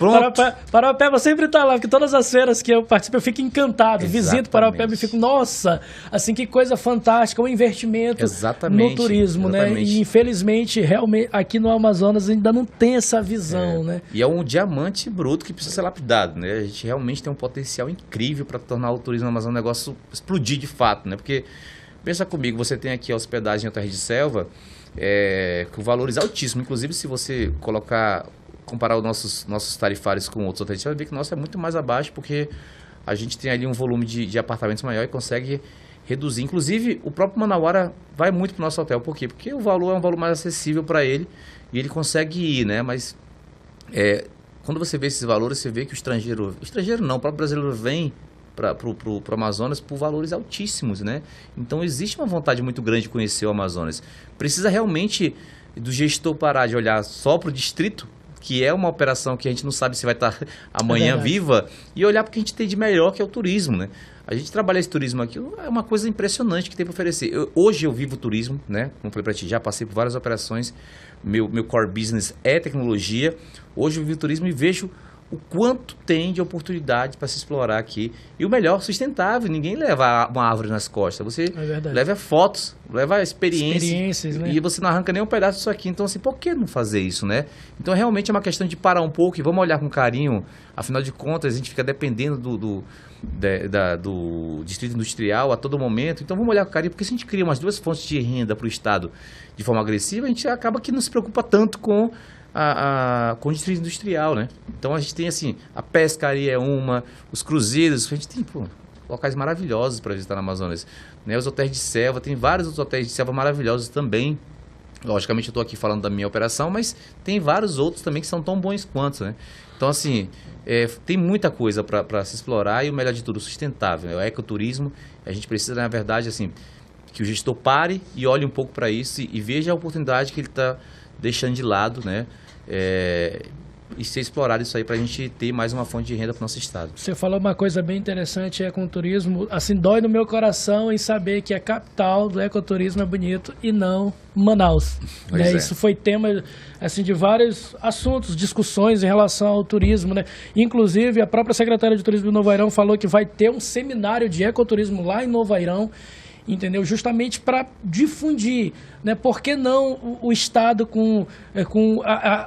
Paraupeba sempre está lá, porque todas as feiras que eu participo eu fico encantado. Exatamente. Visito Paraupeba e fico, nossa, assim, que coisa fantástica, o investimento no turismo, né? E infelizmente, realmente, aqui no Amazonas ainda não tem essa visão, né? E é um diamante bruto que precisa ser lapidado, né? A gente realmente tem um potencial incrível para tornar o turismo no Amazonas um negócio explodir de fato, né? Porque pensa comigo, você tem aqui a hospedagem em hotéis de selva com valores altíssimos. Inclusive, se você comparar os nossos tarifários com outros hotéis de selva, vai ver que o nosso é muito mais abaixo, porque a gente tem ali um volume de apartamentos maior e consegue reduzir. Inclusive, o próprio Manauara vai muito para o nosso hotel. Por quê? Porque o valor é um valor mais acessível para ele e ele consegue ir, né? Mas quando você vê esses valores, você vê que o estrangeiro não, o próprio brasileiro vem para o Amazonas por valores altíssimos, né? Então existe uma vontade muito grande de conhecer o Amazonas. Precisa realmente do gestor parar de olhar só para o distrito, que é uma operação que a gente não sabe se vai estar amanhã viva, e olhar para o que a gente tem de melhor, que é o turismo, né? A gente trabalhar esse turismo aqui é uma coisa impressionante que tem para oferecer. Hoje eu vivo turismo, né? Como falei para ti, já passei por várias operações. Meu core business é tecnologia. Hoje eu vivo turismo e vejo o quanto tem de oportunidade para se explorar aqui. E o melhor, sustentável. Ninguém leva uma árvore nas costas. Você leva fotos, leva experiências, né? E você não arranca nem um pedaço disso aqui. Então, assim, por que não fazer isso, né? Então, realmente é uma questão de parar um pouco e vamos olhar com carinho. Afinal de contas, a gente fica dependendo do distrito industrial a todo momento. Então, vamos olhar com carinho, porque se a gente cria umas duas fontes de renda para o Estado de forma agressiva, a gente acaba que não se preocupa tanto com o distrito industrial, né? Então a gente tem assim, a pescaria é os cruzeiros, a gente tem locais maravilhosos para visitar na Amazonas, né? Os hotéis de selva, tem vários outros hotéis de selva maravilhosos também. Logicamente eu estou aqui falando da minha operação, mas tem vários outros também que são tão bons quanto, né? Então assim, tem muita coisa para se explorar e o melhor de tudo, sustentável, né? O ecoturismo. A gente precisa, na verdade, assim, que o gestor pare e olhe um pouco para isso e veja a oportunidade que ele está deixando de lado, né? E ser explorado isso aí para a gente ter mais uma fonte de renda para o nosso estado. Você falou uma coisa bem interessante com o turismo, assim, dói no meu coração em saber que a capital do ecoturismo é bonito e não Manaus, né? Isso foi tema assim, de vários assuntos, discussões em relação ao turismo, né? Inclusive a própria secretária de turismo do Novo Airão falou que vai ter um seminário de ecoturismo lá em Novo Airão, entendeu? Justamente para difundir, né? Por que não o estado com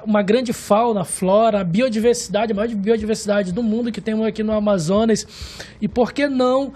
uma grande fauna, flora, a biodiversidade, a maior biodiversidade do mundo que temos aqui no Amazonas, e por que não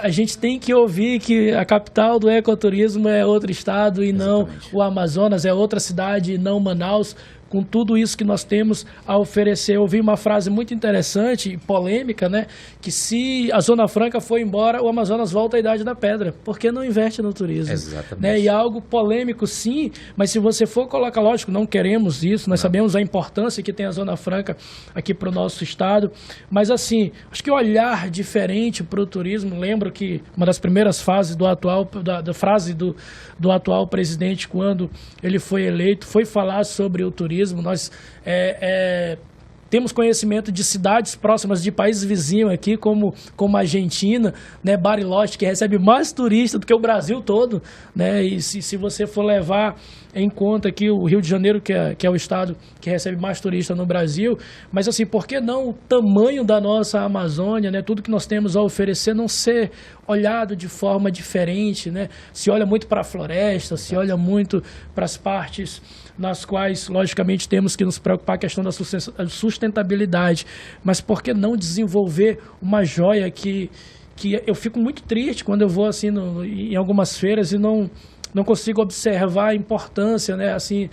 a gente tem que ouvir que a capital do ecoturismo é outro estado e não o Amazonas, é outra cidade e não Manaus, com tudo isso que nós temos a oferecer. Eu ouvi uma frase muito interessante e polêmica, né? Que se a Zona Franca for embora, o Amazonas volta à Idade da Pedra. Por que não investe no turismo? Exatamente. Né? E é algo polêmico, sim, mas se você for colocar, lógico, não queremos isso, nós sabemos a importância que tem a Zona Franca aqui para o nosso estado, mas assim, acho que olhar diferente para o turismo, lembro que uma das primeiras fases do atual, da frase do atual presidente, quando ele foi eleito, foi falar sobre o turismo. Nós temos conhecimento de cidades próximas de países vizinhos aqui, como a Argentina, né, Bariloche, que recebe mais turistas do que o Brasil todo, né, e se você for levar em conta aqui o Rio de Janeiro, que é o estado que recebe mais turistas no Brasil, mas assim, por que não o tamanho da nossa Amazônia, né, tudo que nós temos a oferecer não ser olhado de forma diferente, né? Se olha muito para a floresta, se olha muito para as partes nas quais, logicamente, temos que nos preocupar com a questão da sustentabilidade, mas por que não desenvolver uma joia que eu fico muito triste quando eu vou assim em algumas feiras e não consigo observar a importância, né? Assim,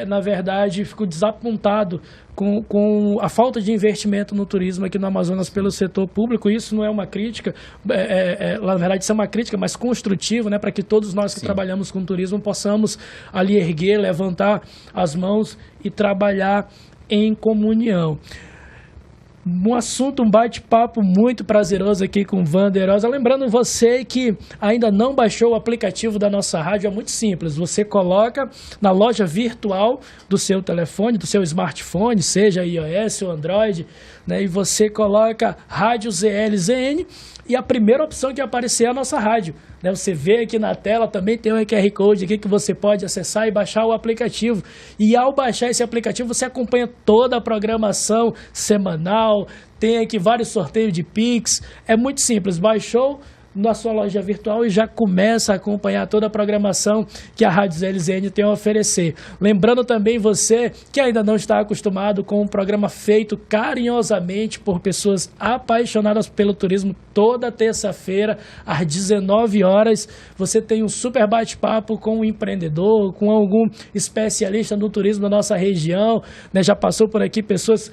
na verdade, fico desapontado com a falta de investimento no turismo aqui no Amazonas pelo setor público. Isso não é uma crítica, na verdade isso é uma crítica, mas construtiva, né? Para que todos nós que trabalhamos com turismo possamos ali erguer, levantar as mãos e trabalhar em comunhão. Um assunto, um bate-papo muito prazeroso aqui com o Wander Rosa. Lembrando você que ainda não baixou o aplicativo da nossa rádio, é muito simples. Você coloca na loja virtual do seu telefone, do seu smartphone, seja iOS ou Android, né, e você coloca Rádio ZLZN e a primeira opção que aparecer é a nossa rádio. Né, você vê aqui na tela, também tem um QR Code aqui que você pode acessar e baixar o aplicativo. E ao baixar esse aplicativo, você acompanha toda a programação semanal, tem aqui vários sorteios de Pix. É muito simples, baixou na sua loja virtual e já começa a acompanhar toda a programação que a Rádio ZLZN tem a oferecer. Lembrando também você que ainda não está acostumado com um programa feito carinhosamente por pessoas apaixonadas pelo turismo, toda terça-feira às 19 horas, você tem um super bate-papo com um empreendedor, com algum especialista no turismo da nossa região, né? Já passou por aqui pessoas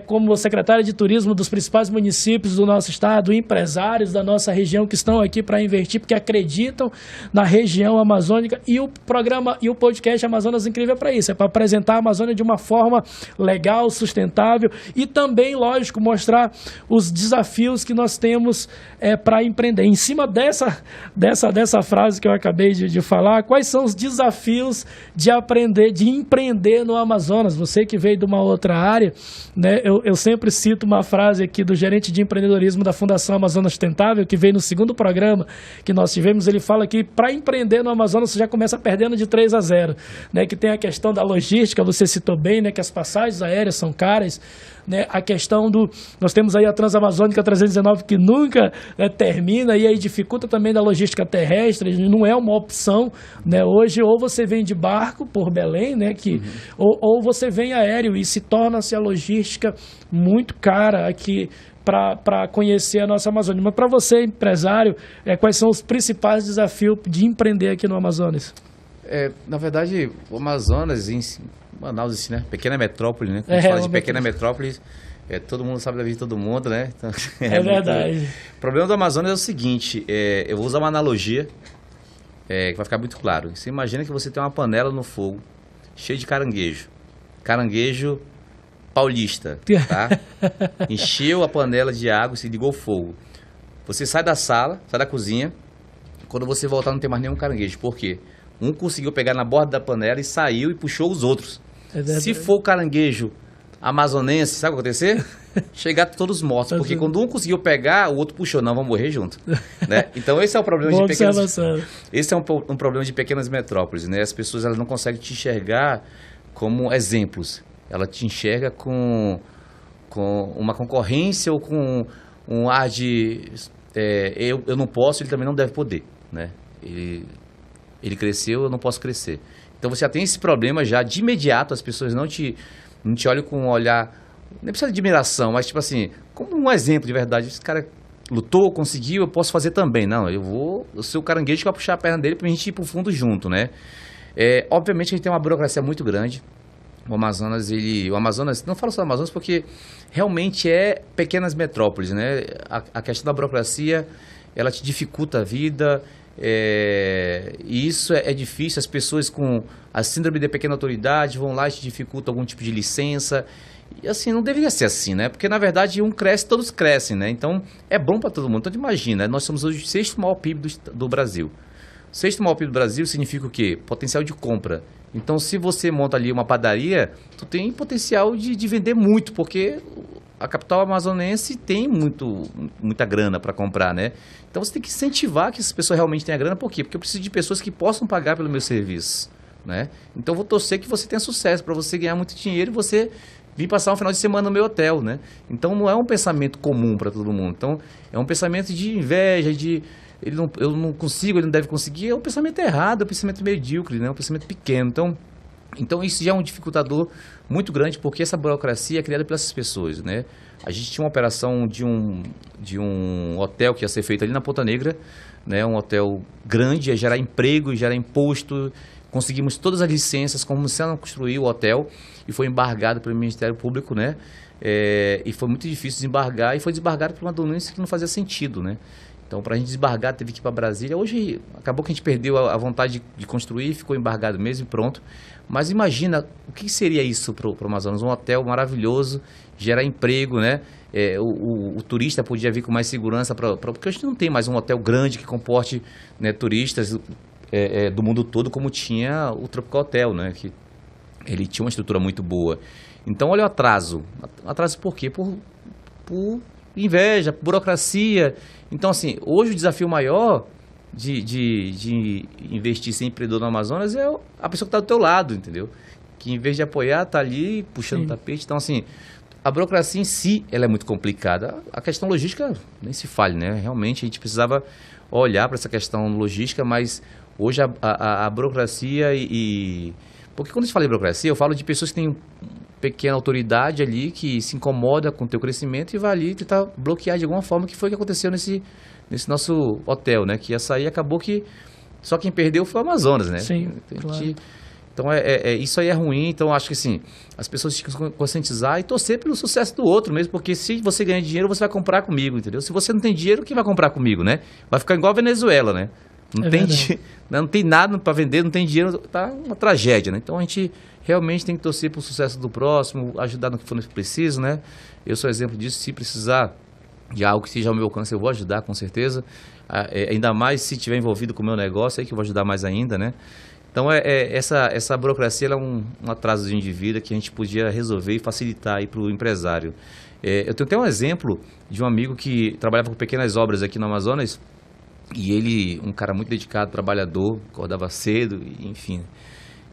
como o secretário de turismo dos principais municípios do nosso estado, empresários da nossa região que estão aqui para investir, porque acreditam na região amazônica, e o programa e o podcast Amazonas Incrível é para isso, é para apresentar a Amazônia de uma forma legal, sustentável e também, lógico, mostrar os desafios que nós temos para empreender. Em cima dessa frase que eu acabei de falar, quais são os desafios de empreender no Amazonas? Você que veio de uma outra área, né? Eu sempre cito uma frase aqui do gerente de empreendedorismo da Fundação Amazonas Sustentável, que veio no segundo programa que nós tivemos. Ele fala que para empreender no Amazonas você já começa perdendo de 3-0, né? Que tem a questão da logística, você citou bem, né? Que as passagens aéreas são caras, né? A questão nós temos aí a Transamazônica 319 que nunca termina, e aí dificulta também da logística terrestre, não é uma opção, né? Hoje ou você vem de barco por Belém, né? Ou você vem aéreo, e se torna-se a logística muito cara aqui para conhecer a nossa Amazônia. Mas para você, empresário, quais são os principais desafios de empreender aqui no Amazonas? Na verdade, o Amazonas, Manaus, né? Pequena metrópole, né? Quando a gente fala de pequena metrópole, todo mundo sabe da vida de todo mundo, né? Então, verdade. O problema do Amazonas é o seguinte, eu vou usar uma analogia que vai ficar muito claro. Você imagina que você tem uma panela no fogo, cheia de caranguejo paulista, tá? Encheu a panela de água e se ligou o fogo. Você sai da sala, sai da cozinha, quando você voltar não tem mais nenhum caranguejo. Por quê? Um conseguiu pegar na borda da panela e saiu e puxou os outros. Se for caranguejo amazonense, sabe o que vai acontecer? Chegar todos mortos, porque quando um conseguiu pegar, o outro puxou, não, vamos morrer junto. Né? Então esse é o problema de pequenas... Esse é um problema de pequenas metrópoles, né? As pessoas elas não conseguem te enxergar como exemplos. Ela te enxerga com uma concorrência ou com um ar de eu não posso, ele também não deve poder, né? Ele cresceu, eu não posso crescer. Então você já tem esse problema já de imediato, as pessoas não te olham com um olhar, nem precisa de admiração, mas tipo assim, como um exemplo de verdade. Esse cara lutou, conseguiu, eu posso fazer também. Não, eu sou o caranguejo que vai puxar a perna dele pra gente ir pro fundo junto, né? Obviamente a gente tem uma burocracia muito grande. o Amazonas, não falo só do Amazonas porque realmente é pequenas metrópoles, né? A questão da burocracia, ela te dificulta a vida, e isso é difícil. As pessoas com a síndrome de pequena autoridade vão lá e te dificultam algum tipo de licença. E assim, não deveria ser assim, né? Porque na verdade um cresce, todos crescem, né? Então é bom para todo mundo. Então imagina, nós somos hoje o 6º maior PIB do Brasil. O 6º maior PIB do Brasil significa o quê? Potencial de compra. Então, se você monta ali uma padaria, tu tem potencial de vender muito, porque a capital amazonense tem muita grana para comprar, né? Então, você tem que incentivar que essas pessoas realmente tenham grana. Por quê? Porque eu preciso de pessoas que possam pagar pelo meu serviço, né? Então, eu vou torcer que você tenha sucesso, para você ganhar muito dinheiro e você vir passar um final de semana no meu hotel, né? Então, não é um pensamento comum para todo mundo. Então, é um pensamento de inveja, eu não consigo, ele não deve conseguir. É um pensamento errado, é um pensamento medíocre, né? É um pensamento pequeno. Então isso já é um dificultador muito grande, porque essa burocracia é criada pelas pessoas, né? A gente tinha uma operação de um hotel que ia ser feito ali na Ponta Negra, né? Um hotel grande, ia gerar emprego, ia gerar imposto. Conseguimos todas as licenças, começamos a construir o hotel e foi embargado pelo Ministério Público, né? E foi muito difícil desembargar, e foi desembargado por uma denúncia que não fazia sentido, né? Então, para a gente desembargar, teve que ir para Brasília. Hoje, acabou que a gente perdeu a vontade de construir, ficou embargado mesmo e pronto. Mas imagina, o que seria isso para o Amazonas? Um hotel maravilhoso, gerar emprego, né? O turista podia vir com mais segurança, porque a gente não tem mais um hotel grande que comporte, né, turistas do mundo todo, como tinha o Tropical Hotel, né? Que ele tinha uma estrutura muito boa. Então, olha o atraso. Atraso por quê? Por inveja, burocracia. Então, assim, hoje o desafio maior de investir sem empreendedor no Amazonas é a pessoa que está do teu lado, entendeu? Que em vez de apoiar, está ali puxando o tapete. Então, assim, a burocracia em si, ela é muito complicada. A questão logística, nem se fale, né? Realmente, a gente precisava olhar para essa questão logística, mas hoje a burocracia Porque quando a gente fala de burocracia, eu falo de pessoas que têm pequena autoridade ali, que se incomoda com o teu crescimento e vai ali tentar bloquear de alguma forma, que foi o que aconteceu nesse nosso hotel, né? Que ia sair, acabou que só quem perdeu foi o Amazonas, né? Sim, claro. Então, isso aí é ruim. Então, acho que assim, as pessoas tinham que conscientizar e torcer pelo sucesso do outro mesmo, porque se você ganha dinheiro, você vai comprar comigo, entendeu? Se você não tem dinheiro, quem vai comprar comigo, né? Vai ficar igual a Venezuela, né? Não tem nada para vender, não tem dinheiro, tá uma tragédia, né? Então, a gente realmente tem que torcer pelo sucesso do próximo, ajudar no que for preciso, né? Eu sou exemplo disso. Se precisar de algo que seja ao meu alcance, eu vou ajudar, com certeza. Ainda mais se estiver envolvido com o meu negócio, aí que eu vou ajudar mais ainda, né? Então, essa burocracia ela é um atrasozinho de vida que a gente podia resolver e facilitar aí para o empresário. Eu tenho até um exemplo de um amigo que trabalhava com pequenas obras aqui no Amazonas, e ele, um cara muito dedicado, trabalhador, acordava cedo, enfim.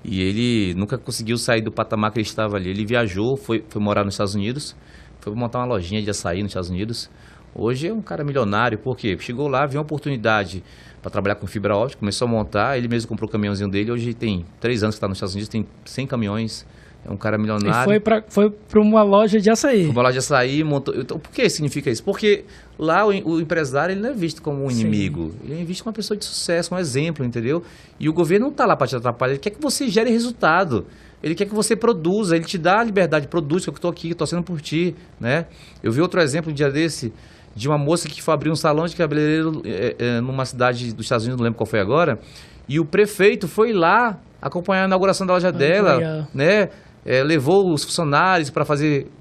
E ele nunca conseguiu sair do patamar que ele estava ali. Ele viajou, foi morar nos Estados Unidos, foi montar uma lojinha de açaí nos Estados Unidos. Hoje é um cara milionário, porque chegou lá, viu uma oportunidade para trabalhar com fibra óptica, começou a montar, ele mesmo comprou o caminhãozinho dele. Hoje tem 3 anos que está nos Estados Unidos, tem 100 caminhões, é um cara milionário. E foi para uma loja de açaí. Foi uma loja de açaí, montou. Então, por que significa isso? Porque lá o empresário ele não é visto como um inimigo, ele é visto como uma pessoa de sucesso, um exemplo, entendeu? E o governo não está lá para te atrapalhar, ele quer que você gere resultado. Ele quer que você produza, ele te dá a liberdade, produz, que eu estou aqui, torcendo por ti, né? Eu vi outro exemplo um dia desse, de uma moça que foi abrir um salão de cabeleireiro numa cidade dos Estados Unidos, não lembro qual foi agora, e o prefeito foi lá acompanhar a inauguração da loja dela, né? Levou os funcionários para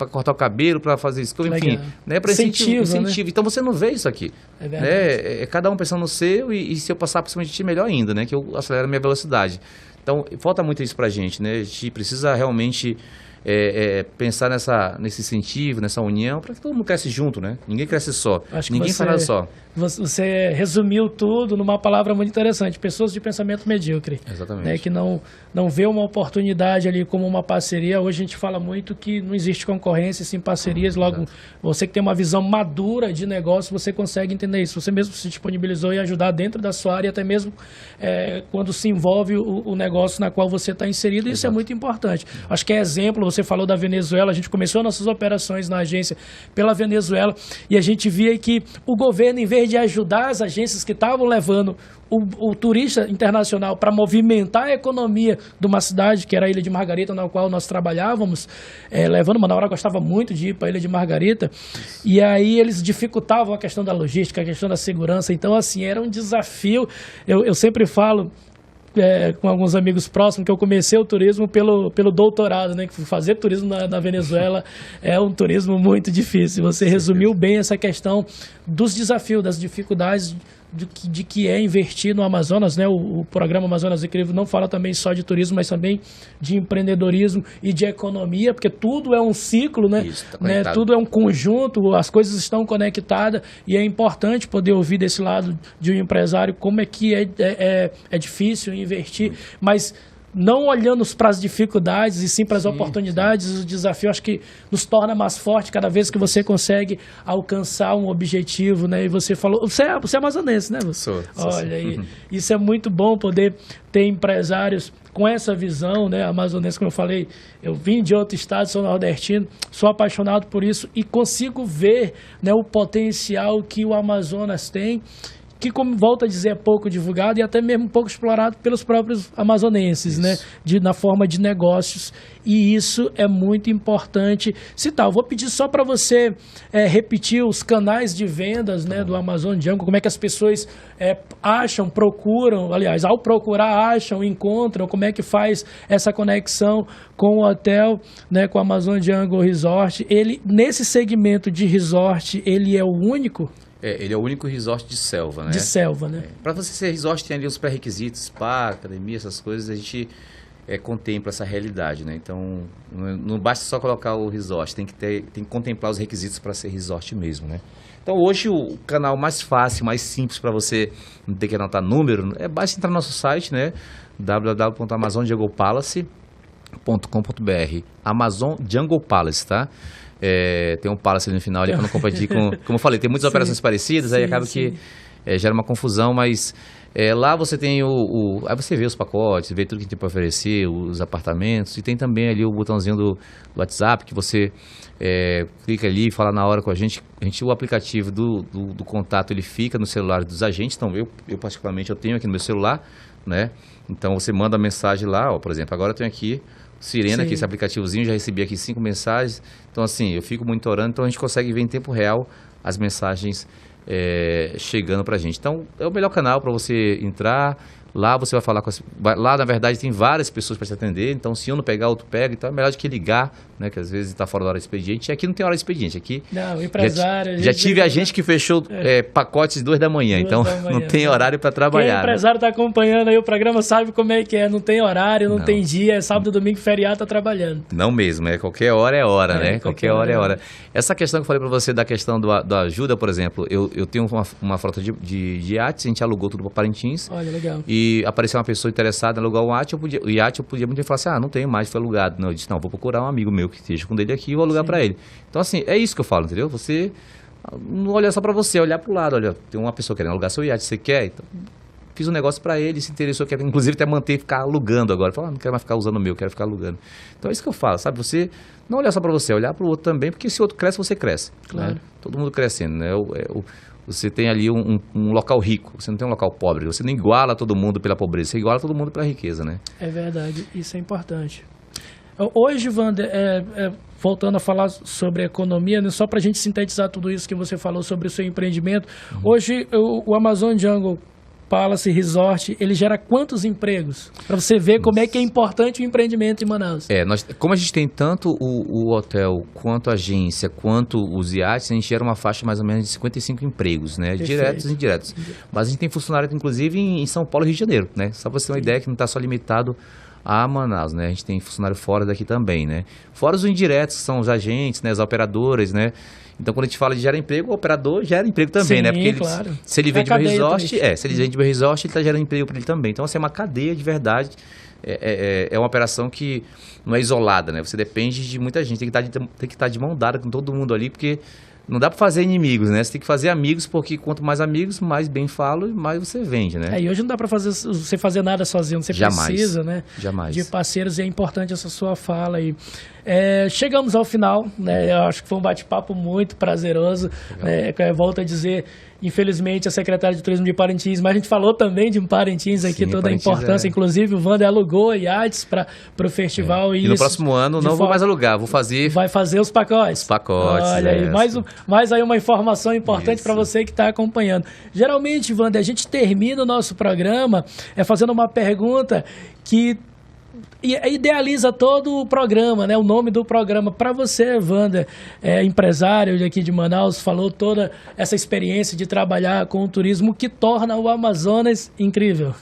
cortar o cabelo, para fazer isso, enfim, né? Para incentivo. Né? Então você não vê isso aqui. É cada um pensando no seu, e se eu passar por cima de ti, melhor ainda, né? Que eu acelero a minha velocidade. Então, falta muito isso pra gente, né? A gente precisa realmente pensar nesse incentivo, nessa união, para que todo mundo cresce junto, né? Ninguém cresce só. Ninguém faz nada só. Você resumiu tudo numa palavra muito interessante: pessoas de pensamento medíocre. Exatamente. Né? Que não vê uma oportunidade ali como uma parceria. Hoje a gente fala muito que não existe concorrência sem parcerias. Logo, você que tem uma visão madura de negócio, você consegue entender isso. Você mesmo se disponibilizou em ajudar dentro da sua área, até mesmo quando se envolve o negócio na qual você está inserido. Isso é muito importante. Acho que é exemplo. você falou da Venezuela, a gente começou nossas operações na agência pela Venezuela e a gente via que o governo, em vez de ajudar as agências que estavam levando o turista internacional para movimentar a economia de uma cidade, que era a Ilha de Margarita, na qual nós trabalhávamos, levando, Manaus gostava muito de ir para a Ilha de Margarita, e aí eles dificultavam a questão da logística, a questão da segurança, então assim, era um desafio. Eu sempre falo com alguns amigos próximos que eu comecei o turismo pelo doutorado, né? Que fazer turismo na Venezuela é um turismo muito difícil. Você resumiu bem essa questão dos desafios, das dificuldades de que é investir no Amazonas, né? O programa Amazonas Incrível não fala também só de turismo, mas também de empreendedorismo e de economia, porque tudo é um ciclo, né? Isso, tá né? Tudo é um conjunto, as coisas estão conectadas e é importante poder ouvir desse lado de um empresário como é que é difícil investir, mas não olhando para as dificuldades e sim para as oportunidades. O desafio acho que nos torna mais forte cada vez que você consegue alcançar um objetivo, né? E você falou, você é amazonense, né? Sou Olha aí, isso é muito bom poder ter empresários com essa visão, né, amazonense, como eu falei. Eu vim de outro estado, sou nordestino, sou apaixonado por isso e consigo ver, né, o potencial que o Amazonas tem, que, como volto a dizer, é pouco divulgado e até mesmo pouco explorado pelos próprios amazonenses, né? Na forma de negócios. E isso é muito importante citar. Eu vou pedir só para você repetir os canais de vendas, né, do Amazon Jungle, como é que as pessoas acham, procuram, aliás, ao procurar, acham, encontram, como é que faz essa conexão com o hotel, né, com o Amazon Jungle Resort. Ele, nesse segmento de resort, ele é o único? Ele é o único resort de selva, né? De selva, né? Para você ser resort, tem ali os pré-requisitos, spa, academia, essas coisas, a gente contempla essa realidade, né? Então, não basta só colocar o resort, tem que contemplar os requisitos para ser resort mesmo, né? Então, hoje, o canal mais fácil, mais simples para você não ter que anotar número, basta entrar no nosso site, né? www.amazonjunglepalace.com.br Amazon Jungle Palace, tá? Tem um Palace ali no final ali para não confundir com... Como eu falei, tem muitas operações parecidas, aí acaba que gera uma confusão, mas lá você tem aí você vê os pacotes, vê tudo que tem para oferecer, os apartamentos, e tem também ali o botãozinho do WhatsApp que você clica ali e fala na hora com a gente. O aplicativo do contato, ele fica no celular dos agentes, então eu particularmente eu tenho aqui no meu celular, né? Então você manda a mensagem lá, ó, por exemplo, agora eu tenho aqui Sirena, aqui, esse aplicativozinho, já recebi aqui 5 mensagens. Então, assim, eu fico monitorando, então a gente consegue ver em tempo real as mensagens chegando pra gente. Então, é o melhor canal para você entrar. Lá você vai falar com lá, na verdade, tem várias pessoas para te atender. Então, se um não pegar, outro pega. Então, é melhor do que ligar, né? Que às vezes está fora da hora de expediente. E aqui não tem hora de expediente. Aqui não, empresário. Já tive a gente que fechou pacotes 2 da manhã. Então, não tem horário para trabalhar. Quem empresário está acompanhando aí o programa sabe como é que é. Não tem horário, não tem dia. É sábado, domingo, feriado, está trabalhando. Não mesmo. Qualquer hora é hora, né? Qualquer hora é hora. Essa questão que eu falei para você da questão da ajuda, por exemplo. Eu tenho uma frota de iates. A gente alugou tudo para Parintins. Olha, legal. E apareceu uma pessoa interessada em alugar um iate, eu podia muito bem falar assim, não tenho mais, foi alugado. Não, eu disse, não, vou procurar um amigo meu que esteja com ele aqui e vou alugar para ele. Então, assim, é isso que eu falo, entendeu? Você não olhar só para você, olhar para o lado, olha, tem uma pessoa querendo alugar seu iate, você quer? Então, fiz um negócio para ele, se interessou, quer inclusive até manter e ficar alugando agora. Fala, não quero mais ficar usando o meu, quero ficar alugando. Então, é isso que eu falo, sabe? Você não olhar só para você, olhar para o outro também, porque se o outro cresce, você cresce. Claro. Né? Todo mundo crescendo, né? Você tem ali um local rico, você não tem um local pobre, você não iguala todo mundo pela pobreza, você iguala todo mundo pela riqueza, né? É verdade, isso é importante. Hoje, Wander, voltando a falar sobre economia, né, só para a gente sintetizar tudo isso que você falou sobre o seu empreendimento, hoje o Amazon Jungle Palace Resort, ele gera quantos empregos? Para você ver como é que é importante o empreendimento em Manaus. Como a gente tem tanto o hotel, quanto a agência, quanto os iates, a gente gera uma faixa mais ou menos de 55 empregos, né? Perfeito. Diretos e indiretos. Mas a gente tem funcionário, inclusive, em São Paulo e Rio de Janeiro, né? Só para você ter uma ideia que não está só limitado a Manaus, né? A gente tem funcionário fora daqui também, né? Fora os indiretos, que são os agentes, né? As operadoras, né? Então, quando a gente fala de gerar emprego, o operador gera emprego também, sim, né? Porque claro. Se ele vende meu resort, se ele vende meu resort, ele está gerando emprego para ele também. Então, assim, é uma cadeia de verdade. É uma operação que não é isolada, né? Você depende de muita gente. Tem que estar de mão dada com todo mundo ali, porque Não dá para fazer inimigos, né? Você tem que fazer amigos, porque quanto mais amigos, mais bem falo e mais você vende, né? E hoje não dá para você fazer nada sozinho, você Jamais. precisa, né? Jamais. De parceiros, e é importante essa sua fala aí. Chegamos ao final, né? Eu acho que foi um bate-papo muito prazeroso. Volto a dizer, infelizmente, a secretária de Turismo de Parintins, mas a gente falou também de Parintins aqui, Sim, toda Parintins, a importância. Inclusive, o Wander alugou iates para o festival. E no próximo ano não vou mais alugar, vou fazer... Vai fazer os pacotes. Os pacotes, olha aí, mais aí uma informação importante para você que está acompanhando. Geralmente, Wander, a gente termina o nosso programa fazendo uma pergunta que idealiza todo o programa, né? O nome do programa. Para você, Wander, empresário aqui de Manaus, falou toda essa experiência de trabalhar com o turismo que torna o Amazonas incrível.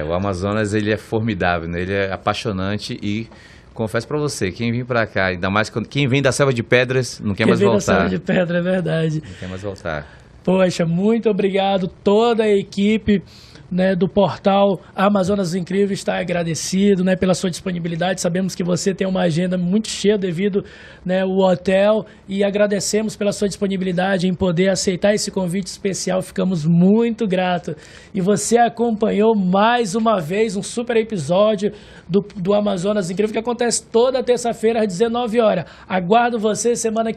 O Amazonas, ele é formidável, né? Ele é apaixonante e confesso para você, quem vem para cá, ainda mais quem vem da Selva de Pedras, não quer mais voltar. Quem vem da Selva de Pedras, é verdade. Não quer mais voltar. Poxa, muito obrigado, toda a equipe, né, do portal Amazonas Incrível está agradecido, né, pela sua disponibilidade. Sabemos que você tem uma agenda muito cheia devido, né, ao hotel, e agradecemos pela sua disponibilidade em poder aceitar esse convite especial. Ficamos muito gratos. E você acompanhou mais uma vez um super episódio do Amazonas Incrível, que acontece toda terça-feira às 19 horas. Aguardo você semana que